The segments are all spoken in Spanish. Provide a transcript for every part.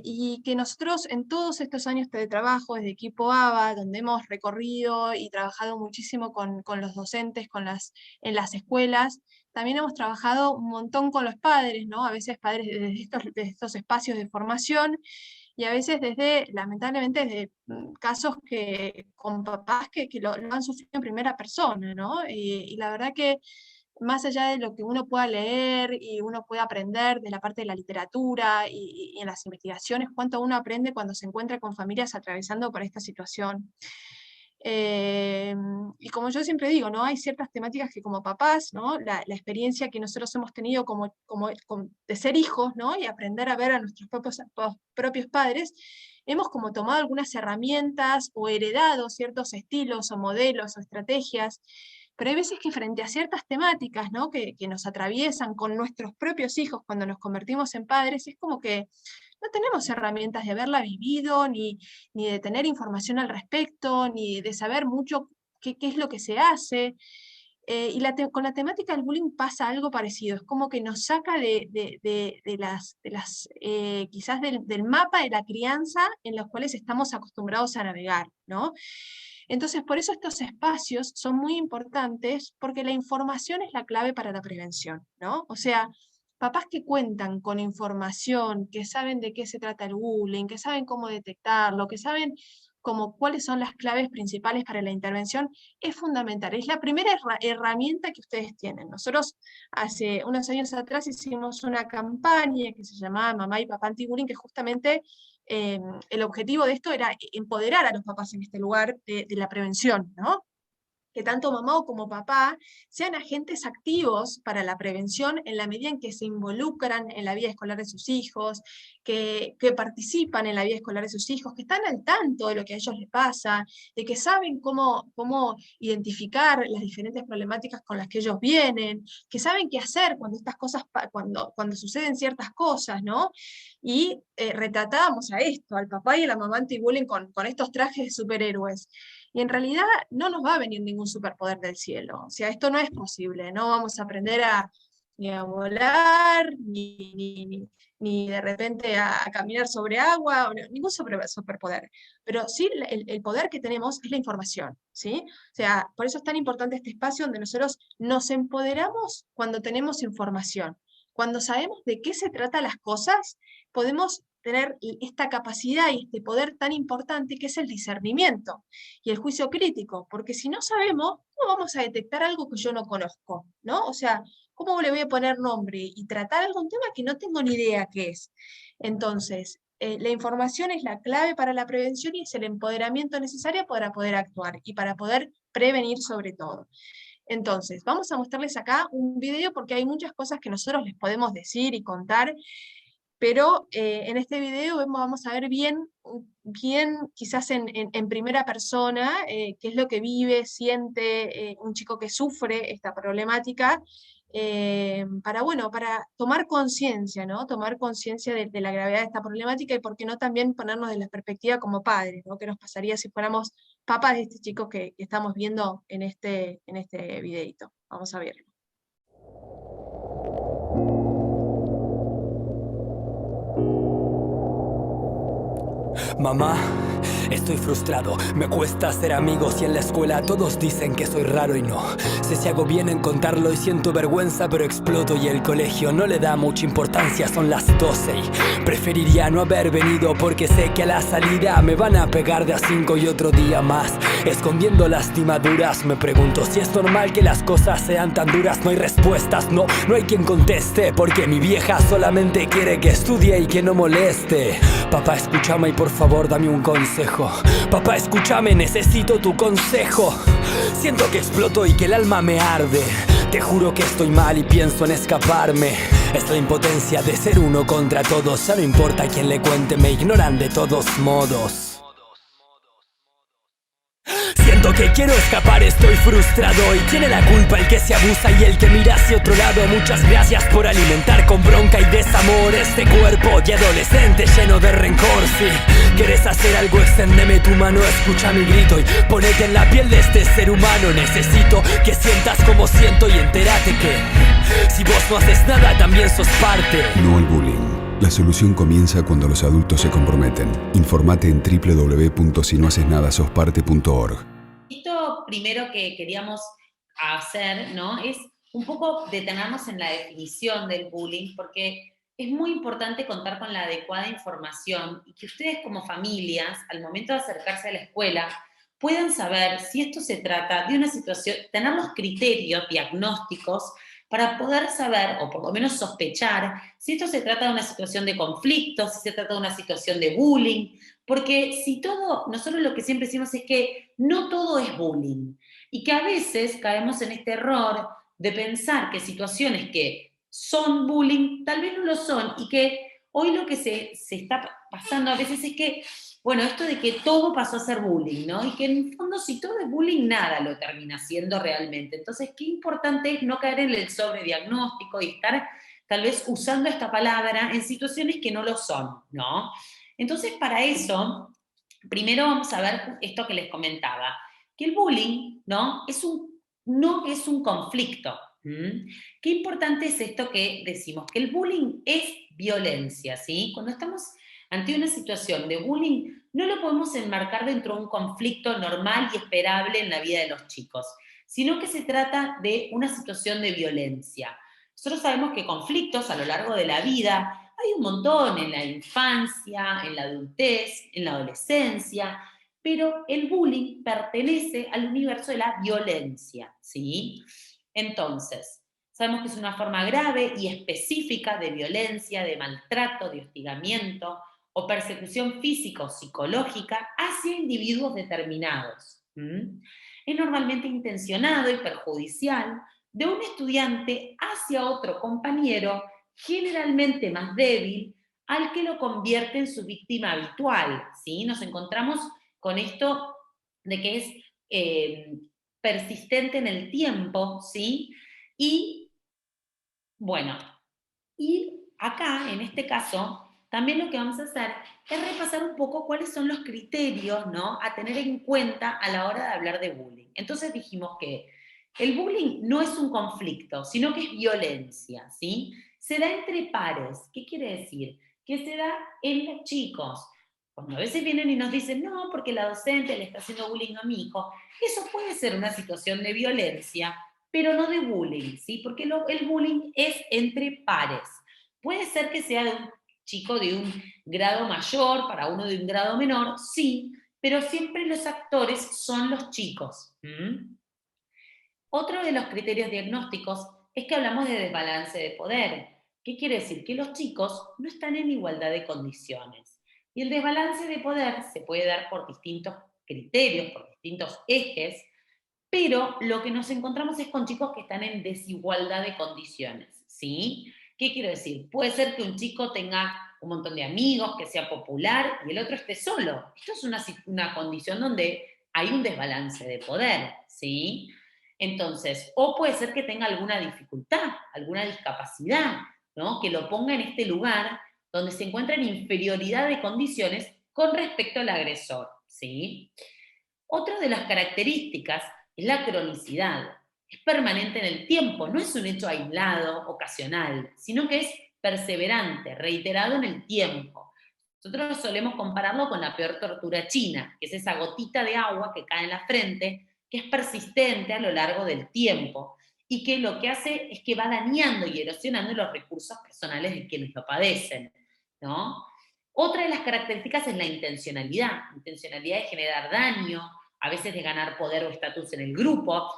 Y que nosotros en todos estos años de trabajo desde Equipo ABA, donde hemos recorrido y trabajado muchísimo con los docentes, en las escuelas, también hemos trabajado un montón con los padres, ¿no? A veces padres desde estos espacios de formación, y a veces lamentablemente, desde casos con papás que lo han sufrido en primera persona, ¿no? Y la verdad que más allá de lo que uno pueda leer y uno pueda aprender de la parte de la literatura y en las investigaciones, cuánto uno aprende cuando se encuentra con familias atravesando por esta situación. Y como yo siempre digo, ¿no? Hay ciertas temáticas que como papás, ¿no? La experiencia que nosotros hemos tenido de ser hijos, ¿no? Y aprender a ver a nuestros propios padres, hemos como tomado algunas herramientas o heredado ciertos estilos o modelos o estrategias, pero hay veces que frente a ciertas temáticas, ¿no? que nos atraviesan con nuestros propios hijos cuando nos convertimos en padres, es como que no tenemos herramientas de haberla vivido, ni de tener información al respecto, ni de saber mucho qué es lo que se hace. Con la temática del bullying pasa algo parecido, es como que nos saca quizás del mapa de la crianza en los cuales estamos acostumbrados a navegar, ¿no? Entonces, por eso estos espacios son muy importantes, porque la información es la clave para la prevención, ¿no? O sea, papás que cuentan con información, que saben de qué se trata el bullying, que saben cómo detectarlo, que saben como cuáles son las claves principales para la intervención, es fundamental. Es la primera herramienta que ustedes tienen. Nosotros hace unos años atrás hicimos una campaña que se llamaba Mamá y Papá Anti-Bullying, que justamente el objetivo de esto era empoderar a los papás en este lugar de la prevención, ¿no? Que tanto mamá como papá sean agentes activos para la prevención en la medida en que se involucran en la vida escolar de sus hijos, que participan en la vida escolar de sus hijos, que están al tanto de lo que a ellos les pasa, de que saben cómo identificar las diferentes problemáticas con las que ellos vienen, que saben qué hacer cuando estas cosas, cuando suceden ciertas cosas, ¿no? Y retratábamos a esto, al papá y a la mamá anti-bullying con estos trajes de superhéroes. Y en realidad no nos va a venir ningún superpoder del cielo. O sea, esto no es posible. No vamos a aprender ni a volar, ni de repente a caminar sobre agua, ningún superpoder. Pero sí, el poder que tenemos es la información, ¿sí? O sea, por eso es tan importante este espacio donde nosotros nos empoderamos cuando tenemos información. Cuando sabemos de qué se tratan las cosas, podemos tener esta capacidad y este poder tan importante que es el discernimiento y el juicio crítico, porque si no sabemos, ¿cómo vamos a detectar algo que yo no conozco? ¿No? O sea, ¿cómo le voy a poner nombre y tratar algún tema que no tengo ni idea qué es? Entonces, la información es la clave para la prevención y es el empoderamiento necesario para poder actuar y para poder prevenir sobre todo. Entonces, vamos a mostrarles acá un video porque hay muchas cosas que nosotros les podemos decir y contar, pero en este video vamos a ver bien quizás en primera persona, qué es lo que vive, siente un chico que sufre esta problemática, para tomar conciencia, ¿no? Tomar conciencia de la gravedad de esta problemática y por qué no también ponernos en la perspectiva como padres, ¿no? ¿Qué nos pasaría si fuéramos papás de este chico que estamos viendo en este videito? Vamos a verlo. Mamá, estoy frustrado, me cuesta hacer amigos y en la escuela todos dicen que soy raro y no sé si hago bien en contarlo y siento vergüenza pero exploto y el colegio no le da mucha importancia, son las 12 y preferiría no haber venido porque sé que a la salida me van a pegar de a 5 y otro día más escondiendo lastimaduras. Me pregunto si es normal que las cosas sean tan duras, no hay respuestas, no hay quien conteste porque mi vieja solamente quiere que estudie y que no moleste. Papá, escúchame y por favor dame un consejo. Papá, escúchame, necesito tu consejo. Siento que exploto y que el alma me arde. Te juro que estoy mal y pienso en escaparme. Es la impotencia de ser uno contra todos. Ya no importa quién le cuente, me ignoran de todos modos. Siento que quiero escapar, estoy frustrado y tiene la culpa el que se abusa y el que mira hacia otro lado. Muchas gracias por alimentar con bronca y desamor este cuerpo de adolescente lleno de rencor. Si quieres hacer algo, exténdeme tu mano, escucha mi grito y ponete en la piel de este ser humano. Necesito que sientas como siento y entérate que si vos no haces nada también sos parte. No al bullying. La solución comienza cuando los adultos se comprometen. Informate en www.sinohacesnadasosparte.org. Esto primero que queríamos hacer, ¿no? Es un poco detenernos en la definición del bullying, porque es muy importante contar con la adecuada información y que ustedes como familias, al momento de acercarse a la escuela, puedan saber si esto se trata de una situación, tener los criterios diagnósticos para poder saber, o por lo menos sospechar, si esto se trata de una situación de conflicto, si se trata de una situación de bullying, porque si todo, nosotros lo que siempre decimos es que no todo es bullying, y que a veces caemos en este error de pensar que situaciones que son bullying tal vez no lo son, y que hoy lo que se está pasando a veces es que, bueno, esto de que todo pasó a ser bullying, ¿no? Y que en el fondo si todo es bullying, nada lo termina siendo realmente. Entonces, qué importante es no caer en el sobrediagnóstico y estar tal vez usando esta palabra en situaciones que no lo son, ¿no? Entonces, para eso, primero vamos a ver esto que les comentaba, que el bullying, ¿no? No es un conflicto. ¿Mm? Qué importante es esto que decimos, que el bullying es violencia, ¿sí? Cuando estamos ante una situación de bullying, no lo podemos enmarcar dentro de un conflicto normal y esperable en la vida de los chicos, sino que se trata de una situación de violencia. Nosotros sabemos que conflictos a lo largo de la vida hay un montón en la infancia, en la adultez, en la adolescencia, pero el bullying pertenece al universo de la violencia, ¿sí? Entonces, sabemos que es una forma grave y específica de violencia, de maltrato, de hostigamiento o persecución física o psicológica hacia individuos determinados. Es normalmente intencionado y perjudicial de un estudiante hacia otro compañero, generalmente más débil, al que lo convierte en su víctima habitual, ¿sí? Nos encontramos con esto de que es persistente en el tiempo, ¿sí? Y, bueno, y acá, en este caso, también lo que vamos a hacer es repasar un poco cuáles son los criterios, ¿no?, a tener en cuenta a la hora de hablar de bullying. Entonces dijimos que el bullying no es un conflicto, sino que es violencia, ¿sí? Se da entre pares. ¿Qué quiere decir? Que se da en los chicos. Cuando a veces vienen y nos dicen, no, porque la docente le está haciendo bullying a mi hijo, eso puede ser una situación de violencia, pero no de bullying, ¿sí? Porque el bullying es entre pares. Puede ser que sea de un chico de un grado mayor para uno de un grado menor, sí, pero siempre los actores son los chicos. Otro de los criterios diagnósticos es que hablamos de desbalance de poder. ¿Qué quiere decir? Que los chicos no están en igualdad de condiciones. Y el desbalance de poder se puede dar por distintos criterios, por distintos ejes, pero lo que nos encontramos es con chicos que están en desigualdad de condiciones, ¿sí? ¿Qué quiero decir? Puede ser que un chico tenga un montón de amigos, que sea popular, y el otro esté solo. Esto es una condición donde hay un desbalance de poder, ¿sí? Entonces, o puede ser que tenga alguna dificultad, alguna discapacidad, ¿no?, que lo ponga en este lugar donde se encuentra en inferioridad de condiciones con respecto al agresor, ¿sí? Otra de las características es la cronicidad. Es permanente en el tiempo, no es un hecho aislado, ocasional, sino que es perseverante, reiterado en el tiempo. Nosotros solemos compararlo con la peor tortura china, que es esa gotita de agua que cae en la frente, que es persistente a lo largo del tiempo y que lo que hace es que va dañando y erosionando los recursos personales de quienes lo padecen, ¿no? Otra de las características es la intencionalidad de generar daño, a veces de ganar poder o estatus en el grupo.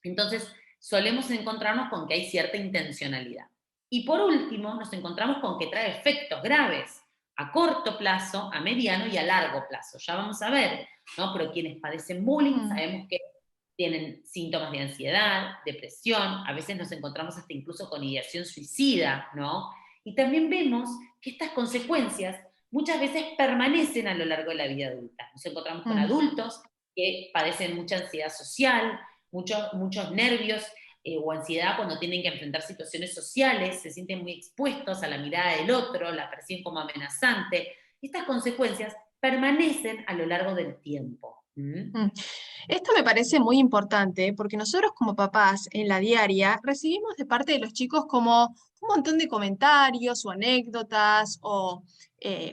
Entonces, solemos encontrarnos con que hay cierta intencionalidad. Y por último, nos encontramos con que trae efectos graves a corto plazo, a mediano y a largo plazo. Ya vamos a ver, ¿no? Pero quienes padecen bullying sabemos que tienen síntomas de ansiedad, depresión, a veces nos encontramos hasta incluso con ideación suicida, ¿no? Y también vemos que estas consecuencias muchas veces permanecen a lo largo de la vida adulta. Nos encontramos con adultos que padecen mucha ansiedad social, muchos nervios o ansiedad cuando tienen que enfrentar situaciones sociales, se sienten muy expuestos a la mirada del otro, la perciben como amenazante. Estas consecuencias permanecen a lo largo del tiempo. Esto me parece muy importante porque nosotros como papás en la diaria recibimos de parte de los chicos como un montón de comentarios o anécdotas o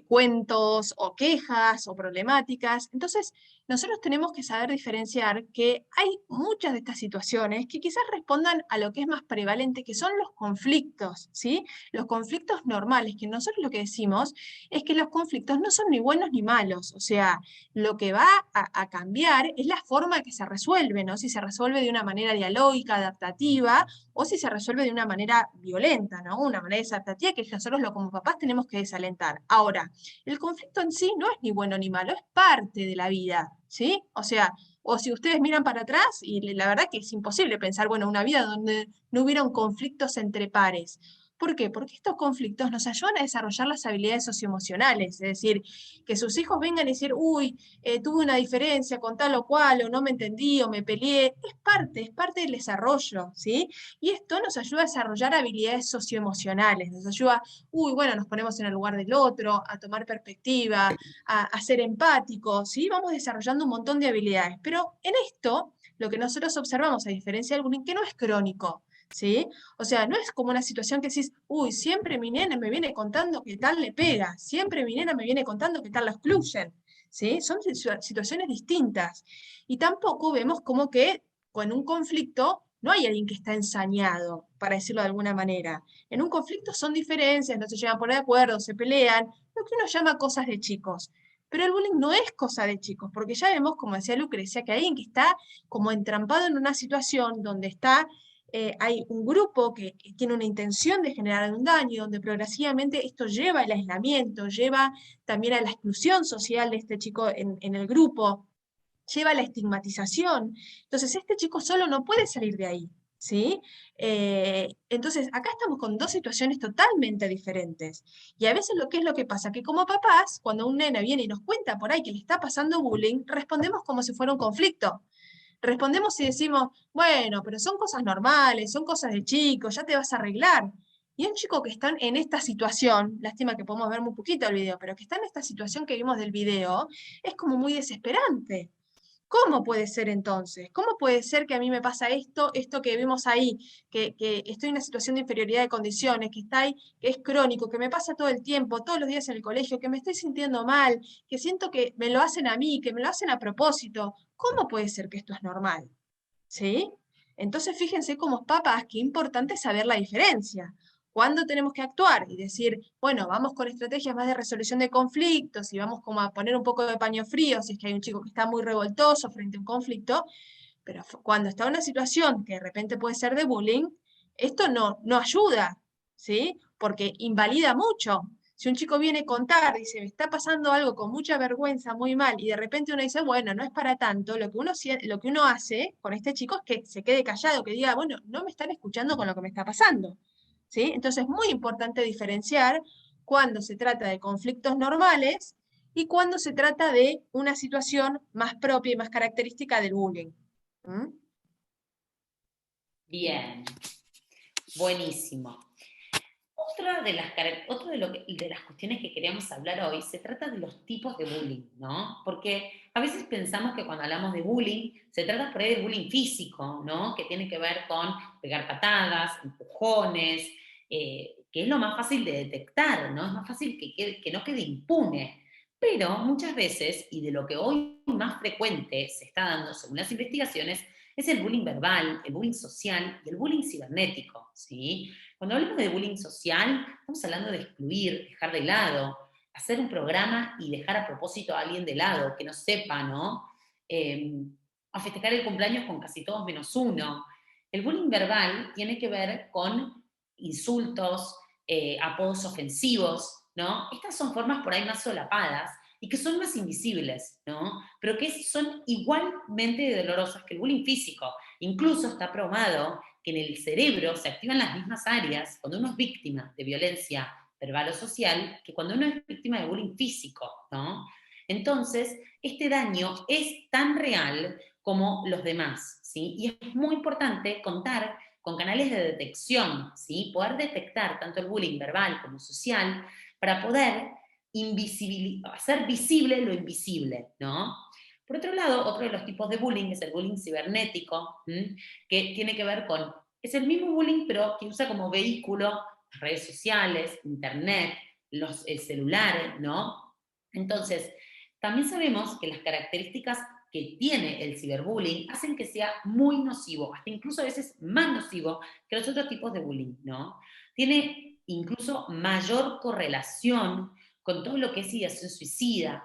cuentos o quejas o problemáticas. Entonces, nosotros tenemos que saber diferenciar que hay muchas de estas situaciones que quizás respondan a lo que es más prevalente, que son los conflictos, ¿sí? Los conflictos normales, que nosotros lo que decimos es que los conflictos no son ni buenos ni malos, o sea, lo que va a cambiar es la forma en que se resuelve, ¿no? Si se resuelve de una manera dialógica, adaptativa, o si se resuelve de una manera violenta, ¿no? Una manera desadaptativa que nosotros como papás tenemos que desalentar. Ahora, el conflicto en sí no es ni bueno ni malo, es parte de la vida, ¿sí? O sea, o si ustedes miran para atrás, y la verdad que es imposible pensar, bueno, una vida donde no hubieran conflictos entre pares. ¿Por qué? Porque estos conflictos nos ayudan a desarrollar las habilidades socioemocionales, es decir, que sus hijos vengan y decir, uy, tuve una diferencia con tal o cual, o no me entendí, o me peleé, es parte del desarrollo, ¿sí? Y esto nos ayuda a desarrollar habilidades socioemocionales, nos ayuda, uy, bueno, nos ponemos en el lugar del otro, a tomar perspectiva, a ser empáticos, ¿sí? Vamos desarrollando un montón de habilidades, pero en esto, lo que nosotros observamos, a diferencia del bullying, que no es crónico, ¿sí? O sea, no es como una situación que decís, uy, siempre mi nena me viene contando que tal le pega, siempre mi nena me viene contando que tal la excluyen, ¿sí? Son situaciones distintas. Y tampoco vemos como que con un conflicto no hay alguien que está ensañado, para decirlo de alguna manera. En un conflicto son diferencias, no se llegan a poner de acuerdo, se pelean, lo que uno llama cosas de chicos. Pero el bullying no es cosa de chicos, porque ya vemos, como decía Lucrecia, que hay alguien que está como entrampado en una situación donde está hay un grupo que tiene una intención de generar un daño, donde progresivamente esto lleva al aislamiento, lleva también a la exclusión social de este chico en el grupo, lleva a la estigmatización. Entonces, este chico solo no puede salir de ahí, ¿sí? Entonces, acá estamos con dos situaciones totalmente diferentes. Y a veces ¿qué es lo que pasa? Que como papás, cuando un nene viene y nos cuenta por ahí que le está pasando bullying, respondemos como si fuera un conflicto. Respondemos y decimos, bueno, pero son cosas normales, son cosas de chicos, ya te vas a arreglar. Y un chico que está en esta situación, lástima que podemos ver muy poquito el video, pero que está en esta situación que vimos del video, es como muy desesperante. ¿Cómo puede ser entonces? ¿Cómo puede ser que a mí me pasa esto que vimos ahí, que estoy en una situación de inferioridad de condiciones, que está ahí, que es crónico, que me pasa todo el tiempo, todos los días en el colegio, que me estoy sintiendo mal, que siento que me lo hacen a mí, que me lo hacen a propósito? ¿Cómo puede ser que esto es normal? ¿Sí? Entonces fíjense como papás, qué importante saber la diferencia. ¿Cuándo tenemos que actuar? Y decir, bueno, vamos con estrategias más de resolución de conflictos y vamos como a poner un poco de paño frío si es que hay un chico que está muy revoltoso frente a un conflicto, pero cuando está en una situación que de repente puede ser de bullying, esto no ayuda, ¿sí? Porque invalida mucho. Si un chico viene a contar, dice, me está pasando algo con mucha vergüenza, muy mal, y de repente uno dice, bueno, no es para tanto, lo que uno hace con este chico es que se quede callado, que diga, bueno, no me están escuchando con lo que me está pasando, ¿sí? Entonces es muy importante diferenciar cuando se trata de conflictos normales y cuando se trata de una situación más propia y más característica del bullying. ¿Mm? Bien, buenísimo. De las cuestiones que queríamos hablar hoy se trata de los tipos de bullying, ¿no? Porque a veces pensamos que cuando hablamos de bullying se trata por ahí de bullying físico, ¿no? Que tiene que ver con pegar patadas, empujones, que es lo más fácil de detectar, ¿no? Es más fácil que no quede impune. Pero muchas veces, y de lo que hoy más frecuente se está dando según las investigaciones, es el bullying verbal, el bullying social y el bullying cibernético, ¿sí? Cuando hablamos de bullying social, estamos hablando de excluir, dejar de lado, hacer un programa y dejar a propósito a alguien de lado, que no sepa, ¿no? Eh, a festejar el cumpleaños con casi todos menos uno. El bullying verbal tiene que ver con insultos, apodos ofensivos, ¿no? Estas son formas por ahí más solapadas y que son más invisibles, ¿no? Pero que son igualmente dolorosas que el bullying físico. Incluso está probado que en el cerebro se activan las mismas áreas cuando uno es víctima de violencia verbal o social que cuando uno es víctima de bullying físico, ¿no? Entonces, este daño es tan real como los demás, ¿sí? Y es muy importante contar con canales de detección, ¿sí? Poder detectar tanto el bullying verbal como social para poder hacer visible lo invisible, ¿no? Por otro lado, otro de los tipos de bullying es el bullying cibernético, que tiene que ver con, es el mismo bullying, pero que usa como vehículo redes sociales, internet, el celular, ¿no? Entonces, también sabemos que las características que tiene el ciberbullying hacen que sea muy nocivo, hasta incluso a veces más nocivo que los otros tipos de bullying, ¿no? Tiene incluso mayor correlación con todo lo que es ideación suicida,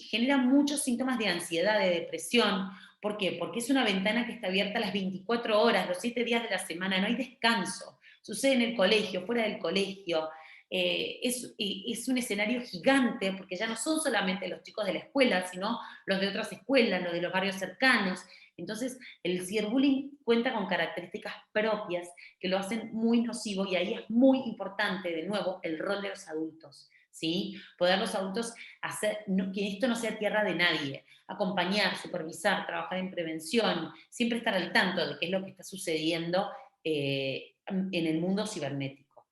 genera muchos síntomas de ansiedad, de depresión. ¿Por qué? Porque es una ventana que está abierta las 24 horas, los 7 días de la semana, no hay descanso. Sucede en el colegio, fuera del colegio. Es un escenario gigante, porque ya no son solamente los chicos de la escuela, sino los de otras escuelas, los de los barrios cercanos. Entonces, el ciberbullying cuenta con características propias que lo hacen muy nocivo, y ahí es muy importante, de nuevo, el rol de los adultos. ¿Sí? Poder los adultos hacer que esto no sea tierra de nadie, acompañar, supervisar, trabajar en prevención, siempre estar al tanto de qué es lo que está sucediendo en el mundo cibernético.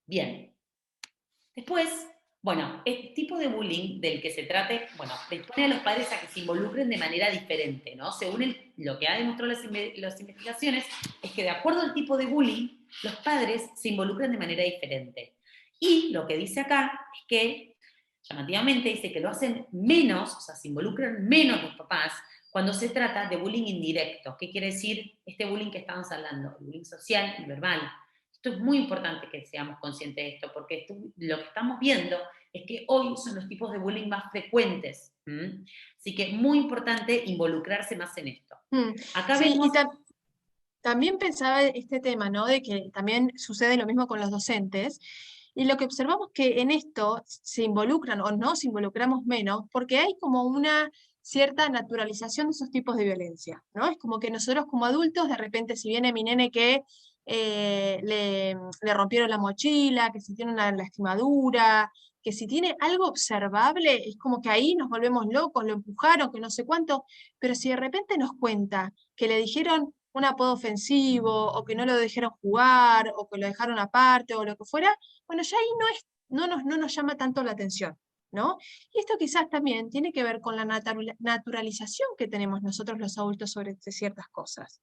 Bien. Después, bueno, este tipo de bullying del que se trate, bueno, pone a los padres a que se involucren de manera diferente, ¿no? Según lo que ha demostrado las investigaciones, es que de acuerdo al tipo de bullying, los padres se involucran de manera diferente. Y lo que dice acá es que, llamativamente, dice que lo hacen menos, o sea, se involucran menos los papás cuando se trata de bullying indirecto. ¿Qué quiere decir este bullying que estamos hablando? El bullying social y verbal. Esto es muy importante que seamos conscientes de esto, porque lo que estamos viendo es que hoy son los tipos de bullying más frecuentes. Así que es muy importante involucrarse más en esto. Acá sí, vemos... también pensaba este tema, ¿no? De que también sucede lo mismo con los docentes. Y lo que observamos que en esto se involucran o nos involucramos menos porque hay como una cierta naturalización de esos tipos de violencia, ¿no? Es como que nosotros como adultos, de repente, si viene mi nene que le rompieron la mochila, que si tiene una lastimadura, que si tiene algo observable, es como que ahí nos volvemos locos, lo empujaron, que no sé cuánto, pero si de repente nos cuenta que le dijeron un apodo ofensivo, o que no lo dejaron jugar, o que lo dejaron aparte, o lo que fuera, bueno, ya ahí no nos llama tanto la atención, ¿no? Y esto quizás también tiene que ver con la naturalización que tenemos nosotros los adultos sobre ciertas cosas.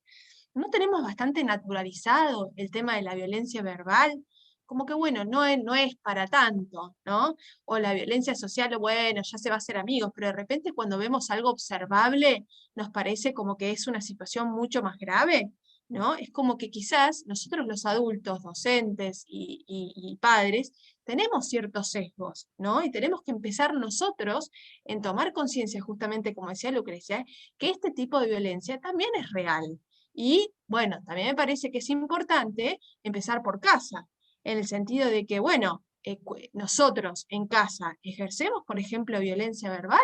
¿No tenemos bastante naturalizado el tema de la violencia verbal? Como que, bueno, no es para tanto, ¿no? O la violencia social, bueno, ya se va a hacer amigos, pero de repente cuando vemos algo observable, nos parece como que es una situación mucho más grave, ¿no? Es como que quizás nosotros los adultos, docentes y padres, tenemos ciertos sesgos, ¿no? Y tenemos que empezar nosotros en tomar conciencia, justamente como decía Lucrecia, que este tipo de violencia también es real. Y bueno, también me parece que es importante empezar por casa, en el sentido de que, bueno, nosotros en casa ejercemos, por ejemplo, violencia verbal,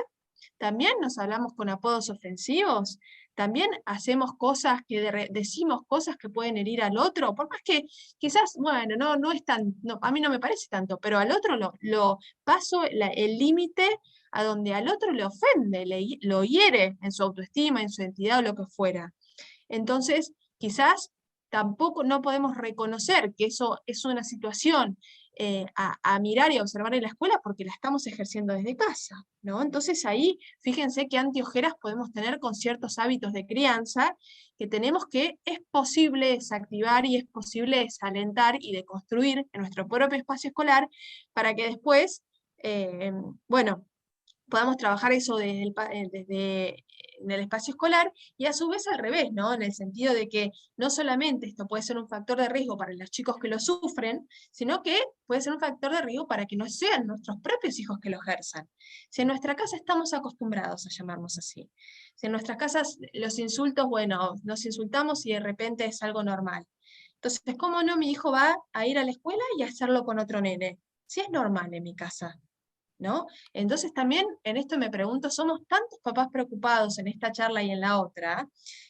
también nos hablamos con apodos ofensivos, también hacemos cosas que decimos cosas que pueden herir al otro, por más que quizás, bueno, no es tan, no, a mí no me parece tanto, pero al otro lo paso el límite a donde al otro le ofende, lo hiere en su autoestima, en su identidad o lo que fuera. Entonces, quizás tampoco no podemos reconocer que eso es una situación a mirar y a observar en la escuela porque la estamos ejerciendo desde casa, ¿no? Entonces ahí, fíjense qué antiojeras podemos tener con ciertos hábitos de crianza que tenemos que es posible desactivar y es posible desalentar y de construir en nuestro propio espacio escolar para que después, bueno, podamos trabajar eso desde en el espacio escolar y a su vez al revés, ¿no? En el sentido de que no solamente esto puede ser un factor de riesgo para los chicos que lo sufren, sino que puede ser un factor de riesgo para que no sean nuestros propios hijos que lo ejerzan. Si en nuestra casa estamos acostumbrados a llamarnos así, si en nuestras casas los insultos, bueno, nos insultamos y de repente es algo normal. Entonces, ¿cómo no mi hijo va a ir a la escuela y a hacerlo con otro nene? Si es normal en mi casa, ¿no? Entonces también en esto me pregunto, somos tantos papás preocupados en esta charla y en la otra,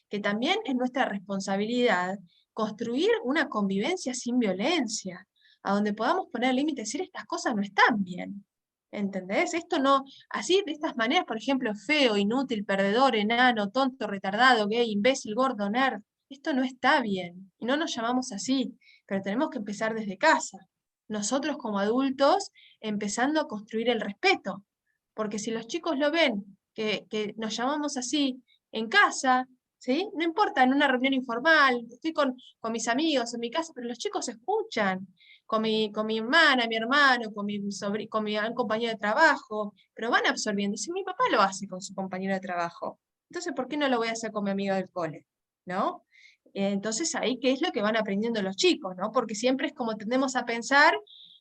que también es nuestra responsabilidad construir una convivencia sin violencia, a donde podamos poner límites, decir estas cosas no están bien. ¿Entendés? Esto no, así de estas maneras, por ejemplo, feo, inútil, perdedor, enano, tonto, retardado, gay, imbécil, gordo, nerd, esto no está bien. Y no nos llamamos así, pero tenemos que empezar desde casa. Nosotros como adultos empezando a construir el respeto, porque si los chicos lo ven que nos llamamos así en casa, ¿sí? No importa, en una reunión informal, estoy con mis amigos en mi casa, pero los chicos escuchan, con mi hermana, mi hermano, con mi compañero de trabajo, pero van absorbiendo. Si mi papá lo hace con su compañero de trabajo, entonces ¿por qué no lo voy a hacer con mi amigo del cole? ¿No? Entonces ahí, ¿qué es lo que van aprendiendo los chicos? ¿No? Porque siempre es como tendemos a pensar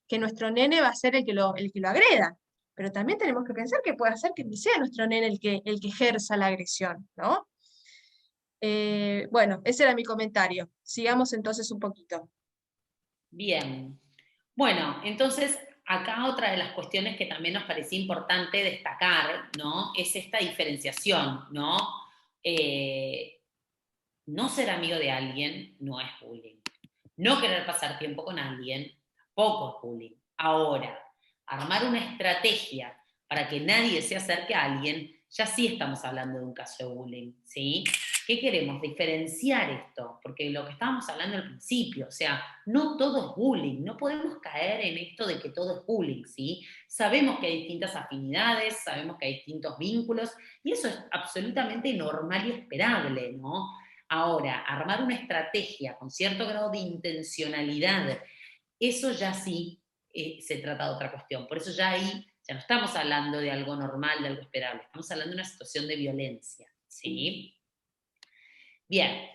que nuestro nene va a ser el que lo agreda, pero también tenemos que pensar que puede ser que sea nuestro nene el que ejerza la agresión, ¿no? Bueno, ese era mi comentario. Sigamos entonces un poquito. Bien. Bueno, entonces acá otra de las cuestiones que también nos parecía importante destacar, ¿no? Es esta diferenciación, ¿no? No ser amigo de alguien no es bullying. No querer pasar tiempo con alguien tampoco es bullying. Ahora, armar una estrategia para que nadie se acerque a alguien, ya sí estamos hablando de un caso de bullying, ¿sí? ¿Qué queremos? Diferenciar esto, porque lo que estábamos hablando al principio, o sea, no todo es bullying, no podemos caer en esto de que todo es bullying, ¿sí? Sabemos que hay distintas afinidades, sabemos que hay distintos vínculos, y eso es absolutamente normal y esperable, ¿no? Ahora, armar una estrategia con cierto grado de intencionalidad, eso ya sí se trata de otra cuestión. Por eso ya ahí ya no estamos hablando de algo normal, de algo esperable, estamos hablando de una situación de violencia, ¿sí? Bien,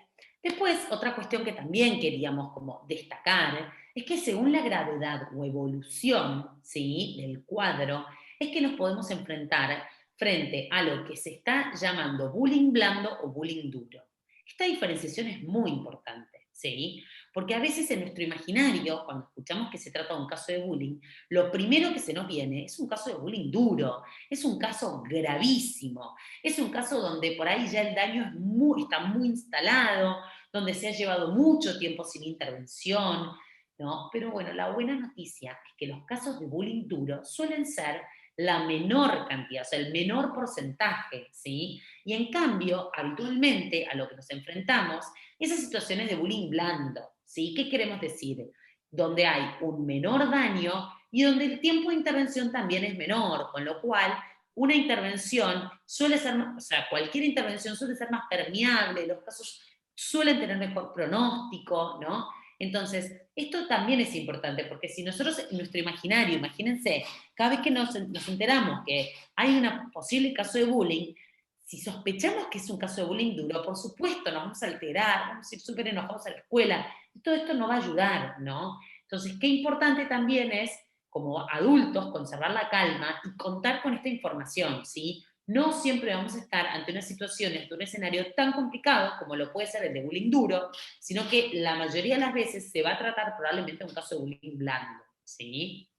después otra cuestión que también queríamos como destacar es que según la gravedad o evolución, ¿sí?, del cuadro, es que nos podemos enfrentar frente a lo que se está llamando bullying blando o bullying duro. Esta diferenciación es muy importante, ¿sí? Porque a veces en nuestro imaginario, cuando escuchamos que se trata de un caso de bullying, lo primero que se nos viene es un caso de bullying duro, es un caso gravísimo, es un caso donde por ahí ya el daño está muy instalado, donde se ha llevado mucho tiempo sin intervención, ¿no? Pero bueno, la buena noticia es que los casos de bullying duro suelen ser la menor cantidad, o sea, el menor porcentaje, ¿sí? Y en cambio, habitualmente a lo que nos enfrentamos, esas situaciones de bullying blando, ¿sí? ¿Qué queremos decir? Donde hay un menor daño y donde el tiempo de intervención también es menor, con lo cual una intervención suele ser, o sea, cualquier intervención suele ser más permeable, los casos suelen tener mejor pronóstico, ¿no? Entonces, esto también es importante, porque si nosotros en nuestro imaginario, imagínense, cada vez que nos enteramos que hay un posible caso de bullying, si sospechamos que es un caso de bullying duro, por supuesto nos vamos a alterar, vamos a ir súper enojados a la escuela, y todo esto no va a ayudar, ¿no? Entonces, qué importante también es, como adultos, conservar la calma y contar con esta información, ¿sí? No siempre vamos a estar ante una situación, ante un escenario tan complicado como lo puede ser el de bullying duro, sino que la mayoría de las veces se va a tratar probablemente un caso de bullying blando, ¿sí?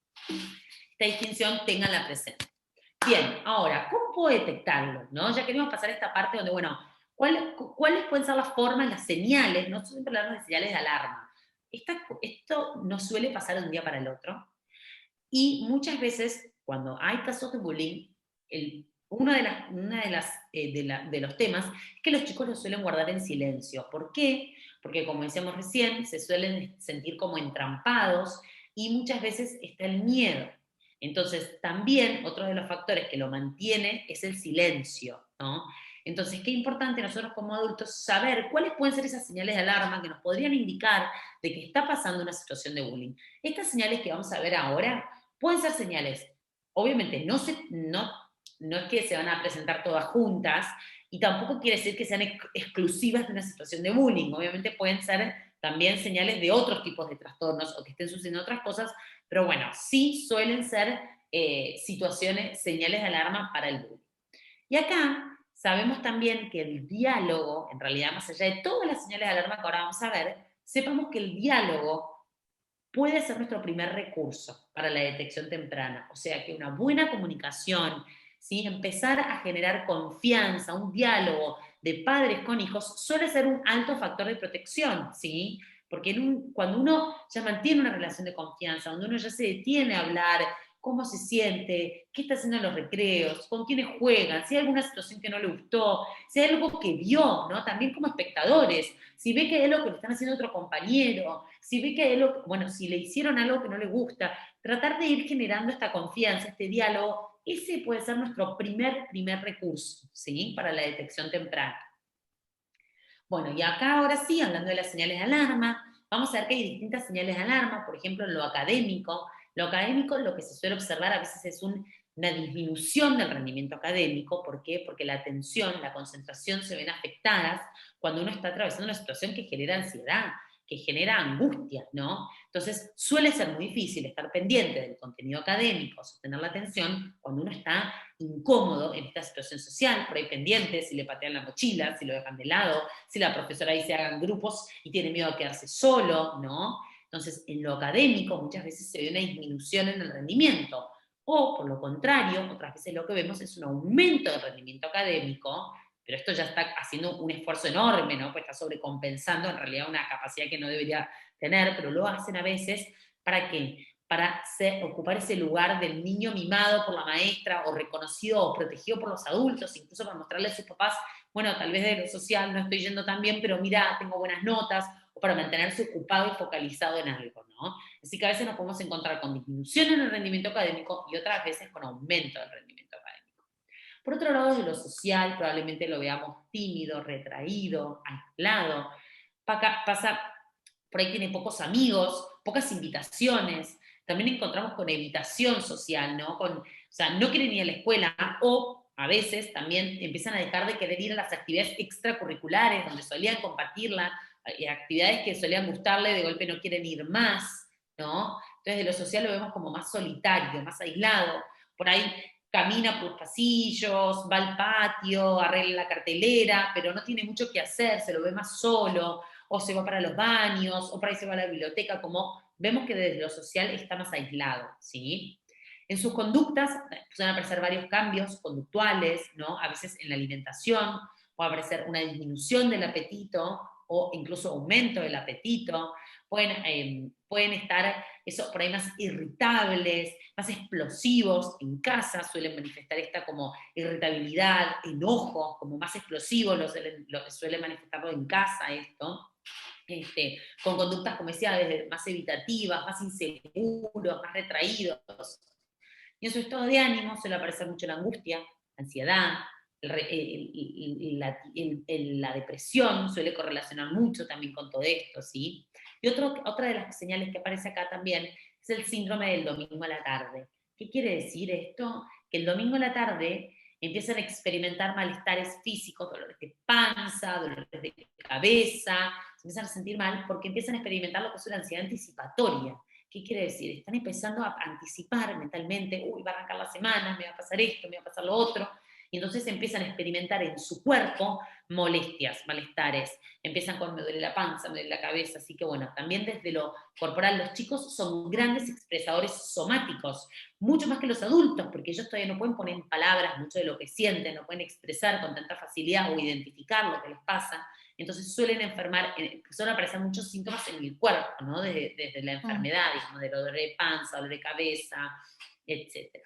Esta distinción tenganla presente. Bien, ahora, ¿cómo puedo detectarlo? ¿No? Ya queremos pasar a esta parte donde, bueno, ¿cuáles pueden ser las formas, las señales? No siempre hablamos de señales de alarma. Esto no suele pasar de un día para el otro. Y muchas veces, cuando hay casos de bullying, uno de los temas es que los chicos lo suelen guardar en silencio. ¿Por qué? Porque, como decíamos recién, se suelen sentir como entrampados y muchas veces está el miedo. Entonces, también otro de los factores que lo mantiene es el silencio, ¿no? Entonces, qué importante nosotros como adultos saber cuáles pueden ser esas señales de alarma que nos podrían indicar de que está pasando una situación de bullying. Estas señales que vamos a ver ahora pueden ser señales, obviamente no es que se van a presentar todas juntas y tampoco quiere decir que sean exclusivas de una situación de bullying, obviamente pueden ser también señales de otros tipos de trastornos o que estén sucediendo otras cosas, pero bueno, sí suelen ser situaciones, señales de alarma para el bullying. Y acá sabemos también que el diálogo, en realidad más allá de todas las señales de alarma que ahora vamos a ver, sepamos que el diálogo puede ser nuestro primer recurso para la detección temprana. O sea que una buena comunicación, ¿sí?, empezar a generar confianza, un diálogo de padres con hijos, suele ser un alto factor de protección, ¿sí? Porque cuando uno ya mantiene una relación de confianza, donde uno ya se detiene a hablar, cómo se siente, qué está haciendo en los recreos, con quiénes juegan, si hay alguna situación que no le gustó, si hay algo que vio, ¿no? También como espectadores, si ve que hay algo que le están haciendo a otro compañero, si ve que hay algo, bueno, si le hicieron algo que no le gusta, tratar de ir generando esta confianza, este diálogo ese puede ser nuestro primer recurso, ¿sí? Para la detección temprana. Bueno, y acá ahora sí, hablando de las señales de alarma, vamos a ver que hay distintas señales de alarma, por ejemplo, en lo académico. Lo académico, lo que se suele observar a veces es una disminución del rendimiento académico. ¿Por qué? Porque la atención, la concentración se ven afectadas cuando uno está atravesando una situación que genera ansiedad, que genera angustia, ¿no? Entonces, suele ser muy difícil estar pendiente del contenido académico, sostener la atención, cuando uno está incómodo en esta situación social, por ahí pendiente, si le patean la mochila, si lo dejan de lado, si la profesora dice hagan grupos y tiene miedo a quedarse solo, ¿no? Entonces, en lo académico muchas veces se ve una disminución en el rendimiento, o por lo contrario, otras veces lo que vemos es un aumento del rendimiento académico, pero esto ya está haciendo un esfuerzo enorme, ¿no? Pues está sobrecompensando en realidad una capacidad que no debería tener, pero lo hacen a veces ¿para qué? Para ocupar ese lugar del niño mimado por la maestra, o reconocido o protegido por los adultos, incluso para mostrarle a sus papás, bueno, tal vez de lo social no estoy yendo tan bien, pero mira, tengo buenas notas, o para mantenerse ocupado y focalizado en algo, ¿no? Así que a veces nos podemos encontrar con disminución en el rendimiento académico y otras veces con aumento del rendimiento académico. Por otro lado, de lo social, probablemente lo veamos tímido, retraído, aislado. Pasa, por ahí tiene pocos amigos, pocas invitaciones. También encontramos con evitación social, ¿no? O sea, no quieren ir a la escuela, o a veces también empiezan a dejar de querer ir a las actividades extracurriculares, donde solían compartirla, actividades que solían gustarle, de golpe no quieren ir más, ¿no? Entonces, de lo social lo vemos como más solitario, más aislado. Por ahí camina por los pasillos, va al patio, arregla la cartelera, pero no tiene mucho que hacer, se lo ve más solo, o se va para los baños, o por ahí se va a la biblioteca, como vemos que desde lo social está más aislado, ¿sí? En sus conductas pueden aparecer varios cambios conductuales, ¿no? A veces en la alimentación, puede aparecer una disminución del apetito, o incluso aumento del apetito, pueden estar eso, por ahí más irritables, más explosivos en casa, suelen manifestar esta como irritabilidad, enojo, como más explosivos, suelen manifestarlo en casa esto. Con conductas, como decía, más evitativas, más inseguros, más retraídos. Y en su estado de ánimo suele aparecer mucho la angustia, la ansiedad, la depresión suele correlacionar mucho también con todo esto, ¿sí? Y otra de las señales que aparece acá también es el síndrome del domingo a la tarde. ¿Qué quiere decir esto? Que el domingo a la tarde empiezan a experimentar malestares físicos, dolores de panza, dolores de cabeza, se empiezan a sentir mal porque empiezan a experimentar lo que es una ansiedad anticipatoria. ¿Qué quiere decir? Están empezando a anticipar mentalmente, uy, va a arrancar la semana, me va a pasar esto, me va a pasar lo otro, y entonces empiezan a experimentar en su cuerpo molestias, malestares, empiezan con me duele la panza, me duele la cabeza, así que bueno, también desde lo corporal los chicos son grandes expresadores somáticos, mucho más que los adultos, porque ellos todavía no pueden poner en palabras mucho de lo que sienten, no pueden expresar con tanta facilidad o identificar lo que les pasa, entonces suelen suelen aparecer muchos síntomas en el cuerpo, ¿no? Desde la enfermedad, digamos, de dolor de panza, dolor de cabeza, etc.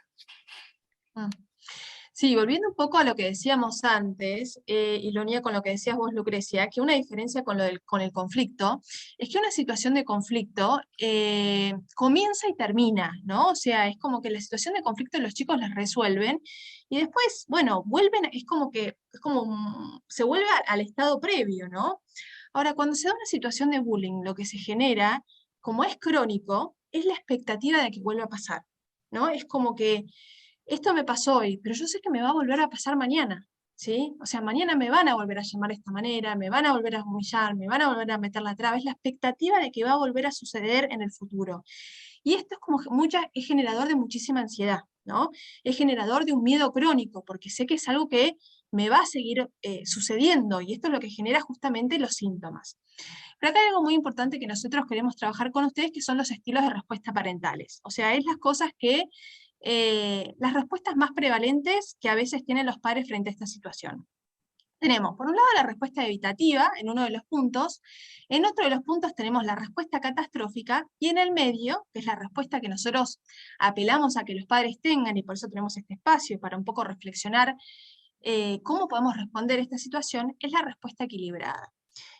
Sí, volviendo un poco a lo que decíamos antes, y lo unía con lo que decías vos, Lucrecia, que una diferencia con el conflicto es que una situación de conflicto comienza y termina, ¿no? O sea, es como que la situación de conflicto los chicos la resuelven y después, bueno, vuelven, se vuelve al estado previo, ¿no? Ahora, cuando se da una situación de bullying, lo que se genera, como es crónico, es la expectativa de que vuelva a pasar, ¿no? Es como que esto me pasó hoy, pero yo sé que me va a volver a pasar mañana, ¿sí? O sea, mañana me van a volver a llamar de esta manera, me van a volver a humillar, me van a volver a meter la traba, es la expectativa de que va a volver a suceder en el futuro. Y esto es como es generador de muchísima ansiedad, ¿no? Es generador de un miedo crónico, porque sé que es algo que me va a seguir sucediendo, y esto es lo que genera justamente los síntomas. Pero acá hay algo muy importante que nosotros queremos trabajar con ustedes, que son los estilos de respuesta parentales. O sea, es las cosas que las respuestas más prevalentes que a veces tienen los padres frente a esta situación. Tenemos, por un lado, la respuesta evitativa, en uno de los puntos, en otro de los puntos tenemos la respuesta catastrófica, y en el medio, que es la respuesta que nosotros apelamos a que los padres tengan, y por eso tenemos este espacio para un poco reflexionar cómo podemos responder a esta situación, es la respuesta equilibrada.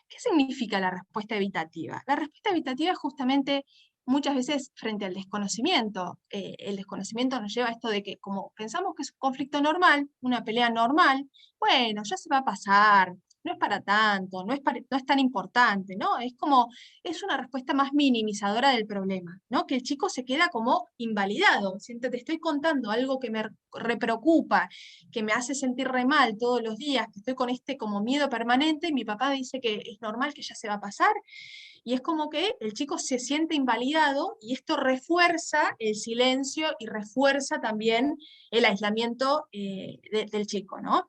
¿Qué significa la respuesta evitativa? La respuesta evitativa es justamente muchas veces frente al desconocimiento. El desconocimiento nos lleva a esto de que como pensamos que es un conflicto normal, una pelea normal, bueno, ya se va a pasar, no es para tanto, no es tan importante, ¿no? Es como, es una respuesta más minimizadora del problema, ¿no? Que el chico se queda como invalidado. Si te estoy contando algo que me repreocupa, que me hace sentir re mal todos los días, que estoy con este como miedo permanente, y mi papá dice que es normal, que ya se va a pasar, y es como que el chico se siente invalidado y esto refuerza el silencio y refuerza también el aislamiento del chico, ¿no?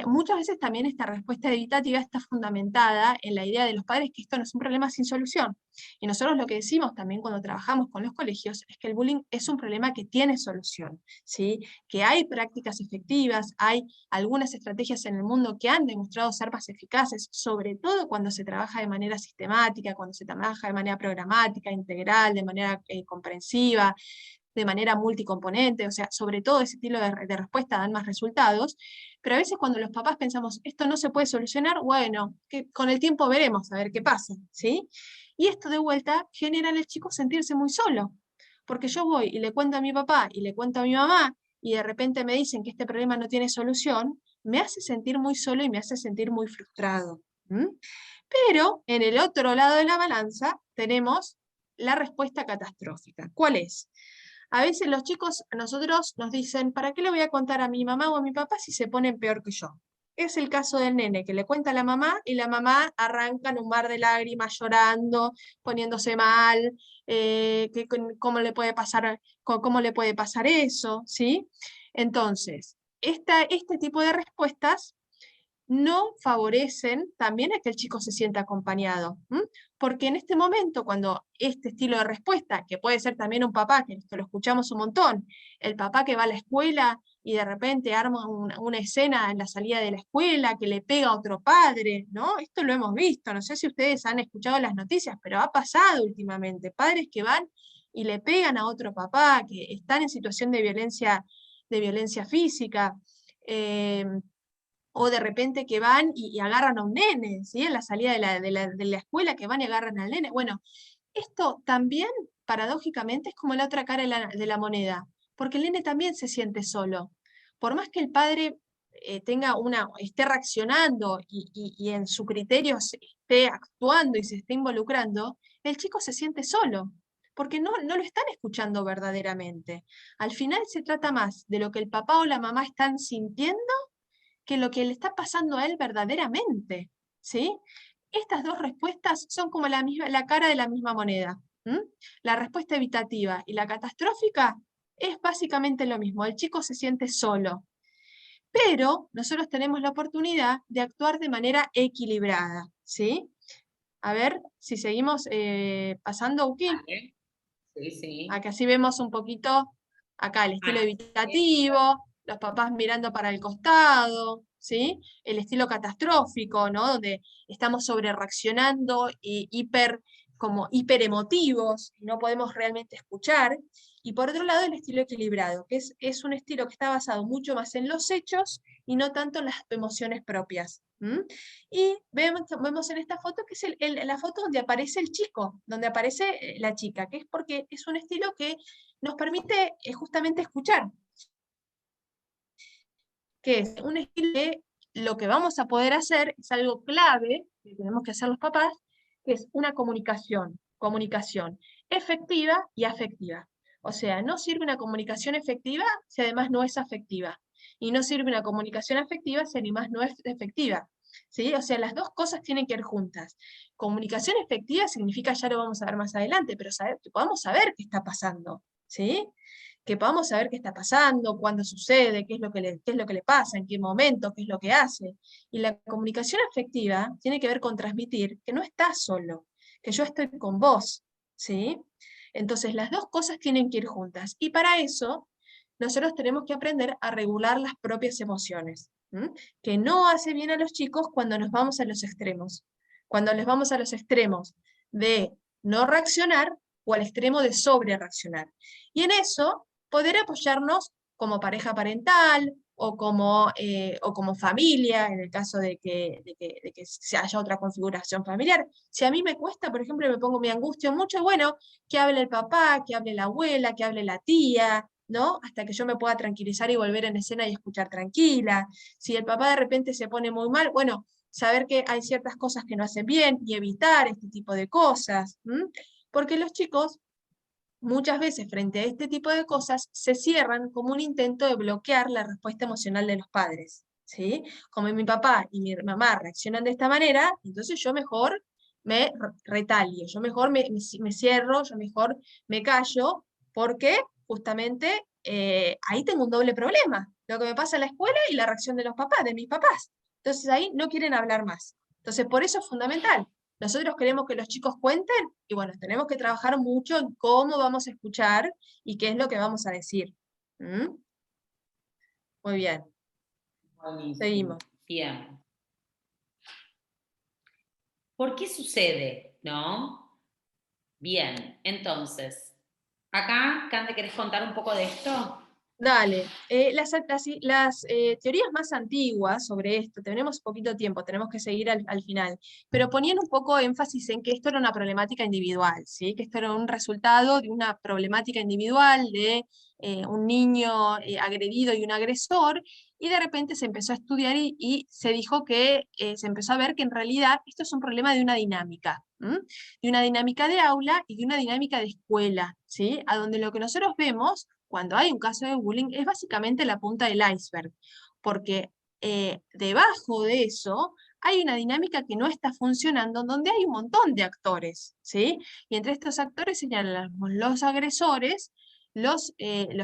Muchas veces también esta respuesta evitativa está fundamentada en la idea de los padres que esto no es un problema sin solución. Y nosotros lo que decimos también cuando trabajamos con los colegios es que el bullying es un problema que tiene solución, ¿sí? Que hay prácticas efectivas, hay algunas estrategias en el mundo que han demostrado ser más eficaces, sobre todo cuando se trabaja de manera sistemática, cuando se trabaja de manera programática, integral, de manera comprensiva, de manera multicomponente, o sea, sobre todo ese estilo de respuesta dan más resultados, pero a veces cuando los papás pensamos, esto no se puede solucionar, bueno, que con el tiempo veremos a ver qué pasa, ¿sí? Y esto de vuelta genera al chico sentirse muy solo, porque yo voy y le cuento a mi papá y le cuento a mi mamá, y de repente me dicen que este problema no tiene solución, me hace sentir muy solo y me hace sentir muy frustrado. ¿Mm? Pero en el otro lado de la balanza tenemos la respuesta catastrófica. ¿Cuál es? A veces los chicos a nosotros nos dicen, ¿para qué le voy a contar a mi mamá o a mi papá si se ponen peor que yo? Es el caso del nene, que le cuenta a la mamá y la mamá arranca en un mar de lágrimas, llorando, poniéndose mal, cómo le puede pasar, cómo le puede pasar eso, ¿sí? Entonces, este tipo de respuestas no favorecen también a que el chico se sienta acompañado. Porque en este momento, cuando este estilo de respuesta, que puede ser también un papá, que esto lo escuchamos un montón, el papá que va a la escuela y de repente arma una escena en la salida de la escuela, que le pega a otro padre, ¿no? Esto lo hemos visto, no sé si ustedes han escuchado las noticias, pero ha pasado últimamente, padres que van y le pegan a otro papá, que están en situación de violencia física, o de repente que van y agarran a un nene, ¿sí? En la salida de la escuela, que van y agarran al nene. Bueno, esto también, paradójicamente, es como la otra cara de la moneda, porque el nene también se siente solo. Por más que el padre esté reaccionando y en su criterio se esté actuando y se esté involucrando, el chico se siente solo, porque no lo están escuchando verdaderamente. Al final se trata más de lo que el papá o la mamá están sintiendo que lo que le está pasando a él verdaderamente, ¿sí? Estas dos respuestas son como la cara de la misma moneda. La respuesta evitativa y la catastrófica es básicamente lo mismo. El chico se siente solo. Pero nosotros tenemos la oportunidad de actuar de manera equilibrada, ¿sí? A ver si seguimos pasando, Uki. Vale. Sí, sí. Acá sí vemos un poquito, acá el estilo evitativo, los papás mirando para el costado, ¿sí? El estilo catastrófico, ¿no? Donde estamos sobre reaccionando y como hiperemotivos, y no podemos realmente escuchar. Y por otro lado, el estilo equilibrado, que es un estilo que está basado mucho más en los hechos y no tanto en las emociones propias. Y vemos en esta foto que es la foto donde aparece el chico, donde aparece la chica, que es porque es un estilo que nos permite justamente escuchar, que es un estilo que lo que vamos a poder hacer es algo clave que tenemos que hacer los papás, que es una comunicación efectiva y afectiva. O sea, no sirve una comunicación efectiva si además no es afectiva. Y no sirve una comunicación afectiva si además no es efectiva. ¿Sí? O sea, las dos cosas tienen que ir juntas. Comunicación efectiva significa, ya lo vamos a ver más adelante, pero que podamos saber qué está pasando. ¿Sí? Que podamos saber qué está pasando, cuándo sucede, qué es lo que le pasa, en qué momento, qué es lo que hace. Y la comunicación afectiva tiene que ver con transmitir que no estás solo, que yo estoy con vos, ¿sí? Entonces las dos cosas tienen que ir juntas. Y para eso, nosotros tenemos que aprender a regular las propias emociones, que no hace bien a los chicos cuando nos vamos a los extremos. Cuando les vamos a los extremos de no reaccionar o al extremo de sobre reaccionar. Y en eso poder apoyarnos como pareja parental, o como familia, en el caso de que se haya otra configuración familiar. Si a mí me cuesta, por ejemplo, me pongo mi angustia mucho, y bueno, que hable el papá, que hable la abuela, que hable la tía, ¿no? Hasta que yo me pueda tranquilizar y volver en escena y escuchar tranquila. Si el papá de repente se pone muy mal, bueno, saber que hay ciertas cosas que no hacen bien y evitar este tipo de cosas. Porque los chicos muchas veces frente a este tipo de cosas se cierran como un intento de bloquear la respuesta emocional de los padres, ¿sí? Como mi papá y mi mamá reaccionan de esta manera, entonces yo mejor me retalio, yo mejor me cierro, yo mejor me callo, porque justamente ahí tengo un doble problema, lo que me pasa en la escuela y la reacción de los papás, de mis papás. Entonces ahí no quieren hablar más. Entonces por eso es fundamental. Nosotros queremos que los chicos cuenten y bueno, tenemos que trabajar mucho en cómo vamos a escuchar y qué es lo que vamos a decir. ¿Mm? Muy bien, Buenísimo. seguimos. Bien. ¿Por qué sucede? ¿No? Bien, entonces, acá, Cande, ¿querés contar un poco de esto? Dale, teorías más antiguas sobre esto, tenemos poquito tiempo, tenemos que seguir al final, pero ponían un poco énfasis en que esto era una problemática individual, ¿sí? Que esto era un resultado de una problemática individual de un niño agredido y un agresor, y de repente se empezó a estudiar y se dijo que se empezó a ver que en realidad esto es un problema de una dinámica, ¿m? De una dinámica de aula y de una dinámica de escuela, ¿sí? A donde lo que nosotros vemos cuando hay un caso de bullying es básicamente la punta del iceberg, porque debajo de eso hay una dinámica que no está funcionando, donde hay un montón de actores, ¿sí? Y entre estos actores señalamos los agresores, los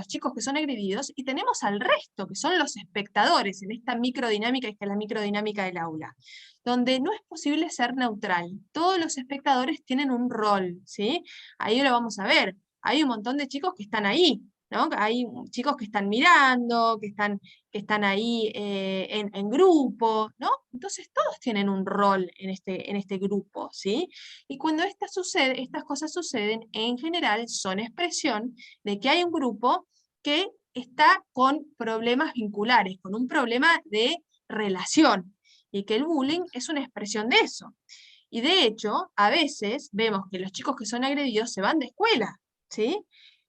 chicos que son agredidos, y tenemos al resto, que son los espectadores, en esta microdinámica, que es la microdinámica del aula, donde no es posible ser neutral. Todos los espectadores tienen un rol, ¿sí? Ahí lo vamos a ver. Hay un montón de chicos que están ahí, ¿no? Hay chicos que están mirando, que están ahí en grupo, ¿no? Entonces todos tienen un rol en este grupo, ¿sí? Y cuando estas cosas suceden, en general son expresión de que hay un grupo que está con problemas vinculares, con un problema de relación, y que el bullying es una expresión de eso. Y de hecho, a veces vemos que los chicos que son agredidos se van de escuela, ¿sí?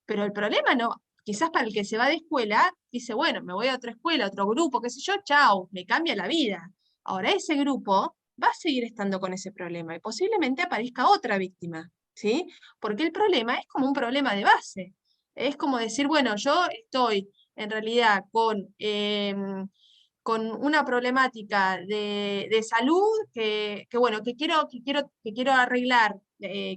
Pero el problema no, quizás para el que se va de escuela, dice, bueno, me voy a otra escuela, a otro grupo, qué sé yo, chao, me cambia la vida. Ahora ese grupo va a seguir estando con ese problema y posiblemente aparezca otra víctima, ¿sí? Porque el problema es como un problema de base. Es como decir, bueno, yo estoy en realidad con una problemática de salud bueno, que quiero arreglar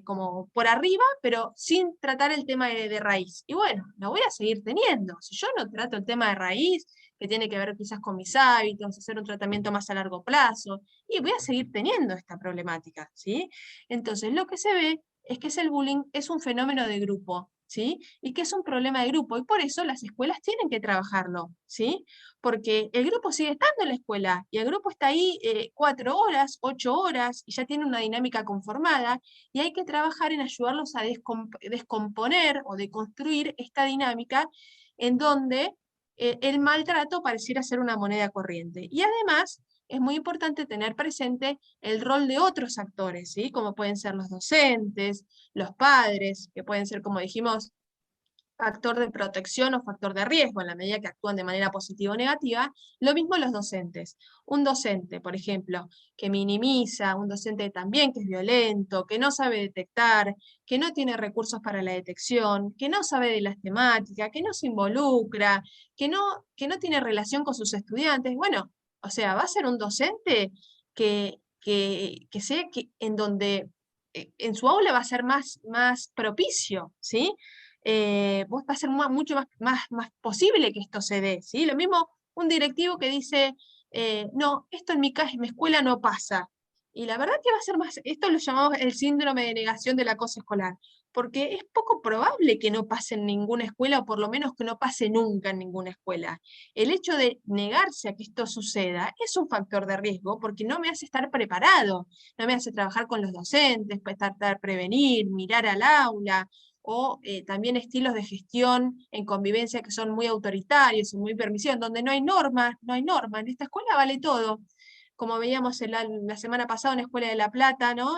como por arriba, pero sin tratar el tema de raíz. Y bueno, lo voy a seguir teniendo. Si yo no trato el tema de raíz, que tiene que ver quizás con mis hábitos, hacer un tratamiento más a largo plazo, y voy a seguir teniendo esta problemática, ¿sí? Entonces, lo que se ve es que el bullying es un fenómeno de grupo, ¿sí? Y que es un problema de grupo, y por eso las escuelas tienen que trabajarlo, ¿sí? Porque el grupo sigue estando en la escuela, y el grupo está ahí 4 horas, 8 horas, y ya tiene una dinámica conformada, y hay que trabajar en ayudarlos a descomponer o deconstruir esta dinámica en donde el maltrato pareciera ser una moneda corriente. Y además es muy importante tener presente el rol de otros actores, ¿sí? Como pueden ser los docentes, los padres, que pueden ser, como dijimos, factor de protección o factor de riesgo en la medida que actúan de manera positiva o negativa. Lo mismo los docentes. Un docente, por ejemplo, que minimiza, un docente también que es violento, que no sabe detectar, que no tiene recursos para la detección, que no sabe de las temáticas, que no se involucra, que no tiene relación con sus estudiantes. Bueno, o sea, va a ser un docente que sea que en donde en su aula va a ser más propicio, ¿sí? Va a ser mucho más posible que esto se dé, ¿sí? Lo mismo un directivo que dice, no, esto en mi escuela no pasa. Y la verdad que va a ser más, esto lo llamamos el síndrome de negación del acoso escolar, porque es poco probable que no pase en ninguna escuela, o por lo menos que no pase nunca en ninguna escuela. El hecho de negarse a que esto suceda es un factor de riesgo, porque no me hace estar preparado, no me hace trabajar con los docentes, tratar de prevenir, mirar al aula, o también estilos de gestión en convivencia que son muy autoritarios y muy permisivos, donde no hay norma, no hay norma. En esta escuela vale todo. Como veíamos la semana pasada en la Escuela de La Plata, ¿no?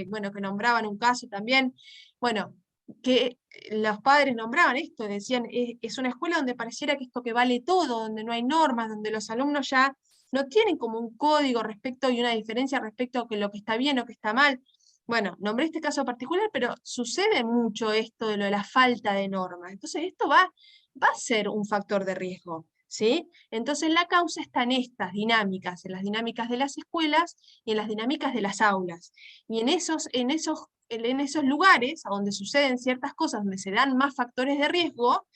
Bueno, que nombraban un caso también. Bueno, que los padres nombraban esto, decían, es una escuela donde pareciera que esto que vale todo, donde no hay normas, donde los alumnos ya no tienen como un código respecto y una diferencia respecto a que lo que está bien o que está mal. Bueno, nombré este caso particular, pero sucede mucho esto de lo de la falta de normas. Entonces esto va a ser un factor de riesgo, ¿sí? Entonces la causa está en estas dinámicas, en las dinámicas de las escuelas y en las dinámicas de las aulas. Y en esos lugares a donde suceden ciertas cosas, donde se dan más factores de riesgo,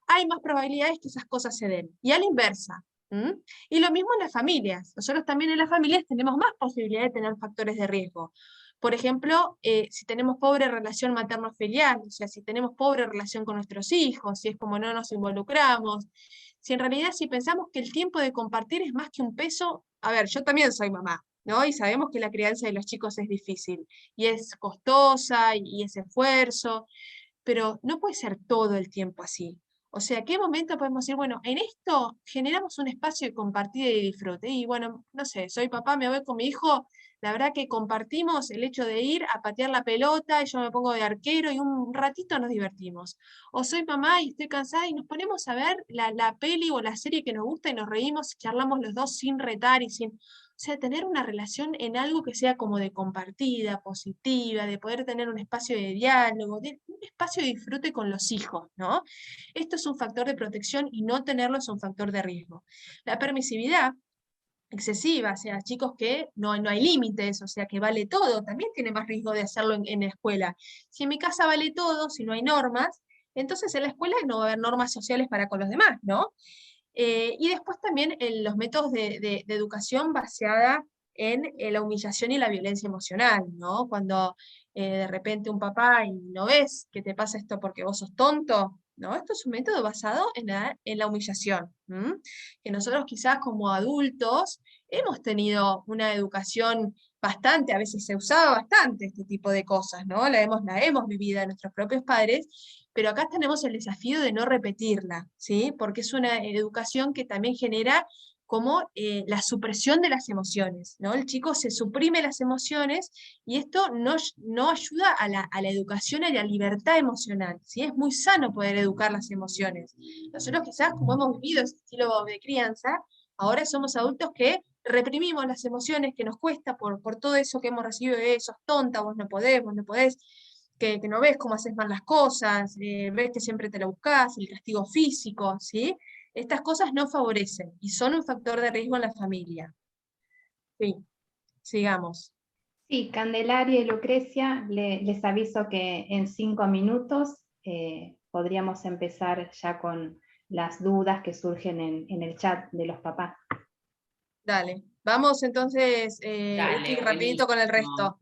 hay más probabilidades que esas cosas se den. Y a la inversa. ¿Mm? Y lo mismo en las familias. Nosotros también en las familias tenemos más posibilidad de tener factores de riesgo. Por ejemplo, si tenemos pobre relación materno-filial, o sea, si tenemos pobre relación con nuestros hijos, si es como no nos involucramos, si en realidad si pensamos que el tiempo de compartir es más que un peso, a ver, yo también soy mamá, ¿no? Y sabemos que la crianza de los chicos es difícil, y es costosa, y es esfuerzo, pero no puede ser todo el tiempo así. O sea, ¿qué momento podemos decir, bueno, en esto generamos un espacio de compartida y disfrute? Y bueno, no sé, soy papá, me voy con mi hijo, la verdad que compartimos el hecho de ir a patear la pelota, y yo me pongo de arquero y un ratito nos divertimos. O soy mamá y estoy cansada y nos ponemos a ver la peli o la serie que nos gusta y nos reímos y charlamos los dos sin retar y sin... O sea, tener una relación en algo que sea como de compartida, positiva, de poder tener un espacio de diálogo, un espacio de disfrute con los hijos, ¿no? Esto es un factor de protección y no tenerlo es un factor de riesgo. La permisividad excesiva, o sea, chicos que no hay límites, o sea, que vale todo, también tiene más riesgo de hacerlo en la escuela. Si en mi casa vale todo, si no hay normas, entonces en la escuela no va a haber normas sociales para con los demás, ¿no? Y después también los métodos de educación basada en la humillación y la violencia emocional, ¿no? Cuando de repente un papá y no ves que te pasa esto porque vos sos tonto, ¿no? Esto es un método basado en la humillación, ¿m? Que nosotros quizás como adultos hemos tenido una educación bastante, a veces se usaba bastante este tipo de cosas, ¿no? La hemos vivido a nuestros propios padres, pero acá tenemos el desafío de no repetirla, ¿sí? Porque es una educación que también genera como la supresión de las emociones, ¿no? El chico se suprime las emociones y esto no ayuda a la educación y a la libertad emocional, ¿sí? Es muy sano poder educar las emociones. Nosotros quizás, como hemos vivido ese estilo de crianza, ahora somos adultos que reprimimos las emociones que nos cuesta por todo eso que hemos recibido de sos tonta, vos no podés, que no ves cómo haces mal las cosas, ves que siempre te la buscás, el castigo físico, ¿sí? Estas cosas no favorecen y son un factor de riesgo en la familia. Sí, sigamos. Sí, Candelaria y Lucrecia, les aviso que en 5 minutos podríamos empezar ya con las dudas que surgen en el chat de los papás. Dale, vamos entonces, Dale, Uti, rapidito con el buenísimo. resto.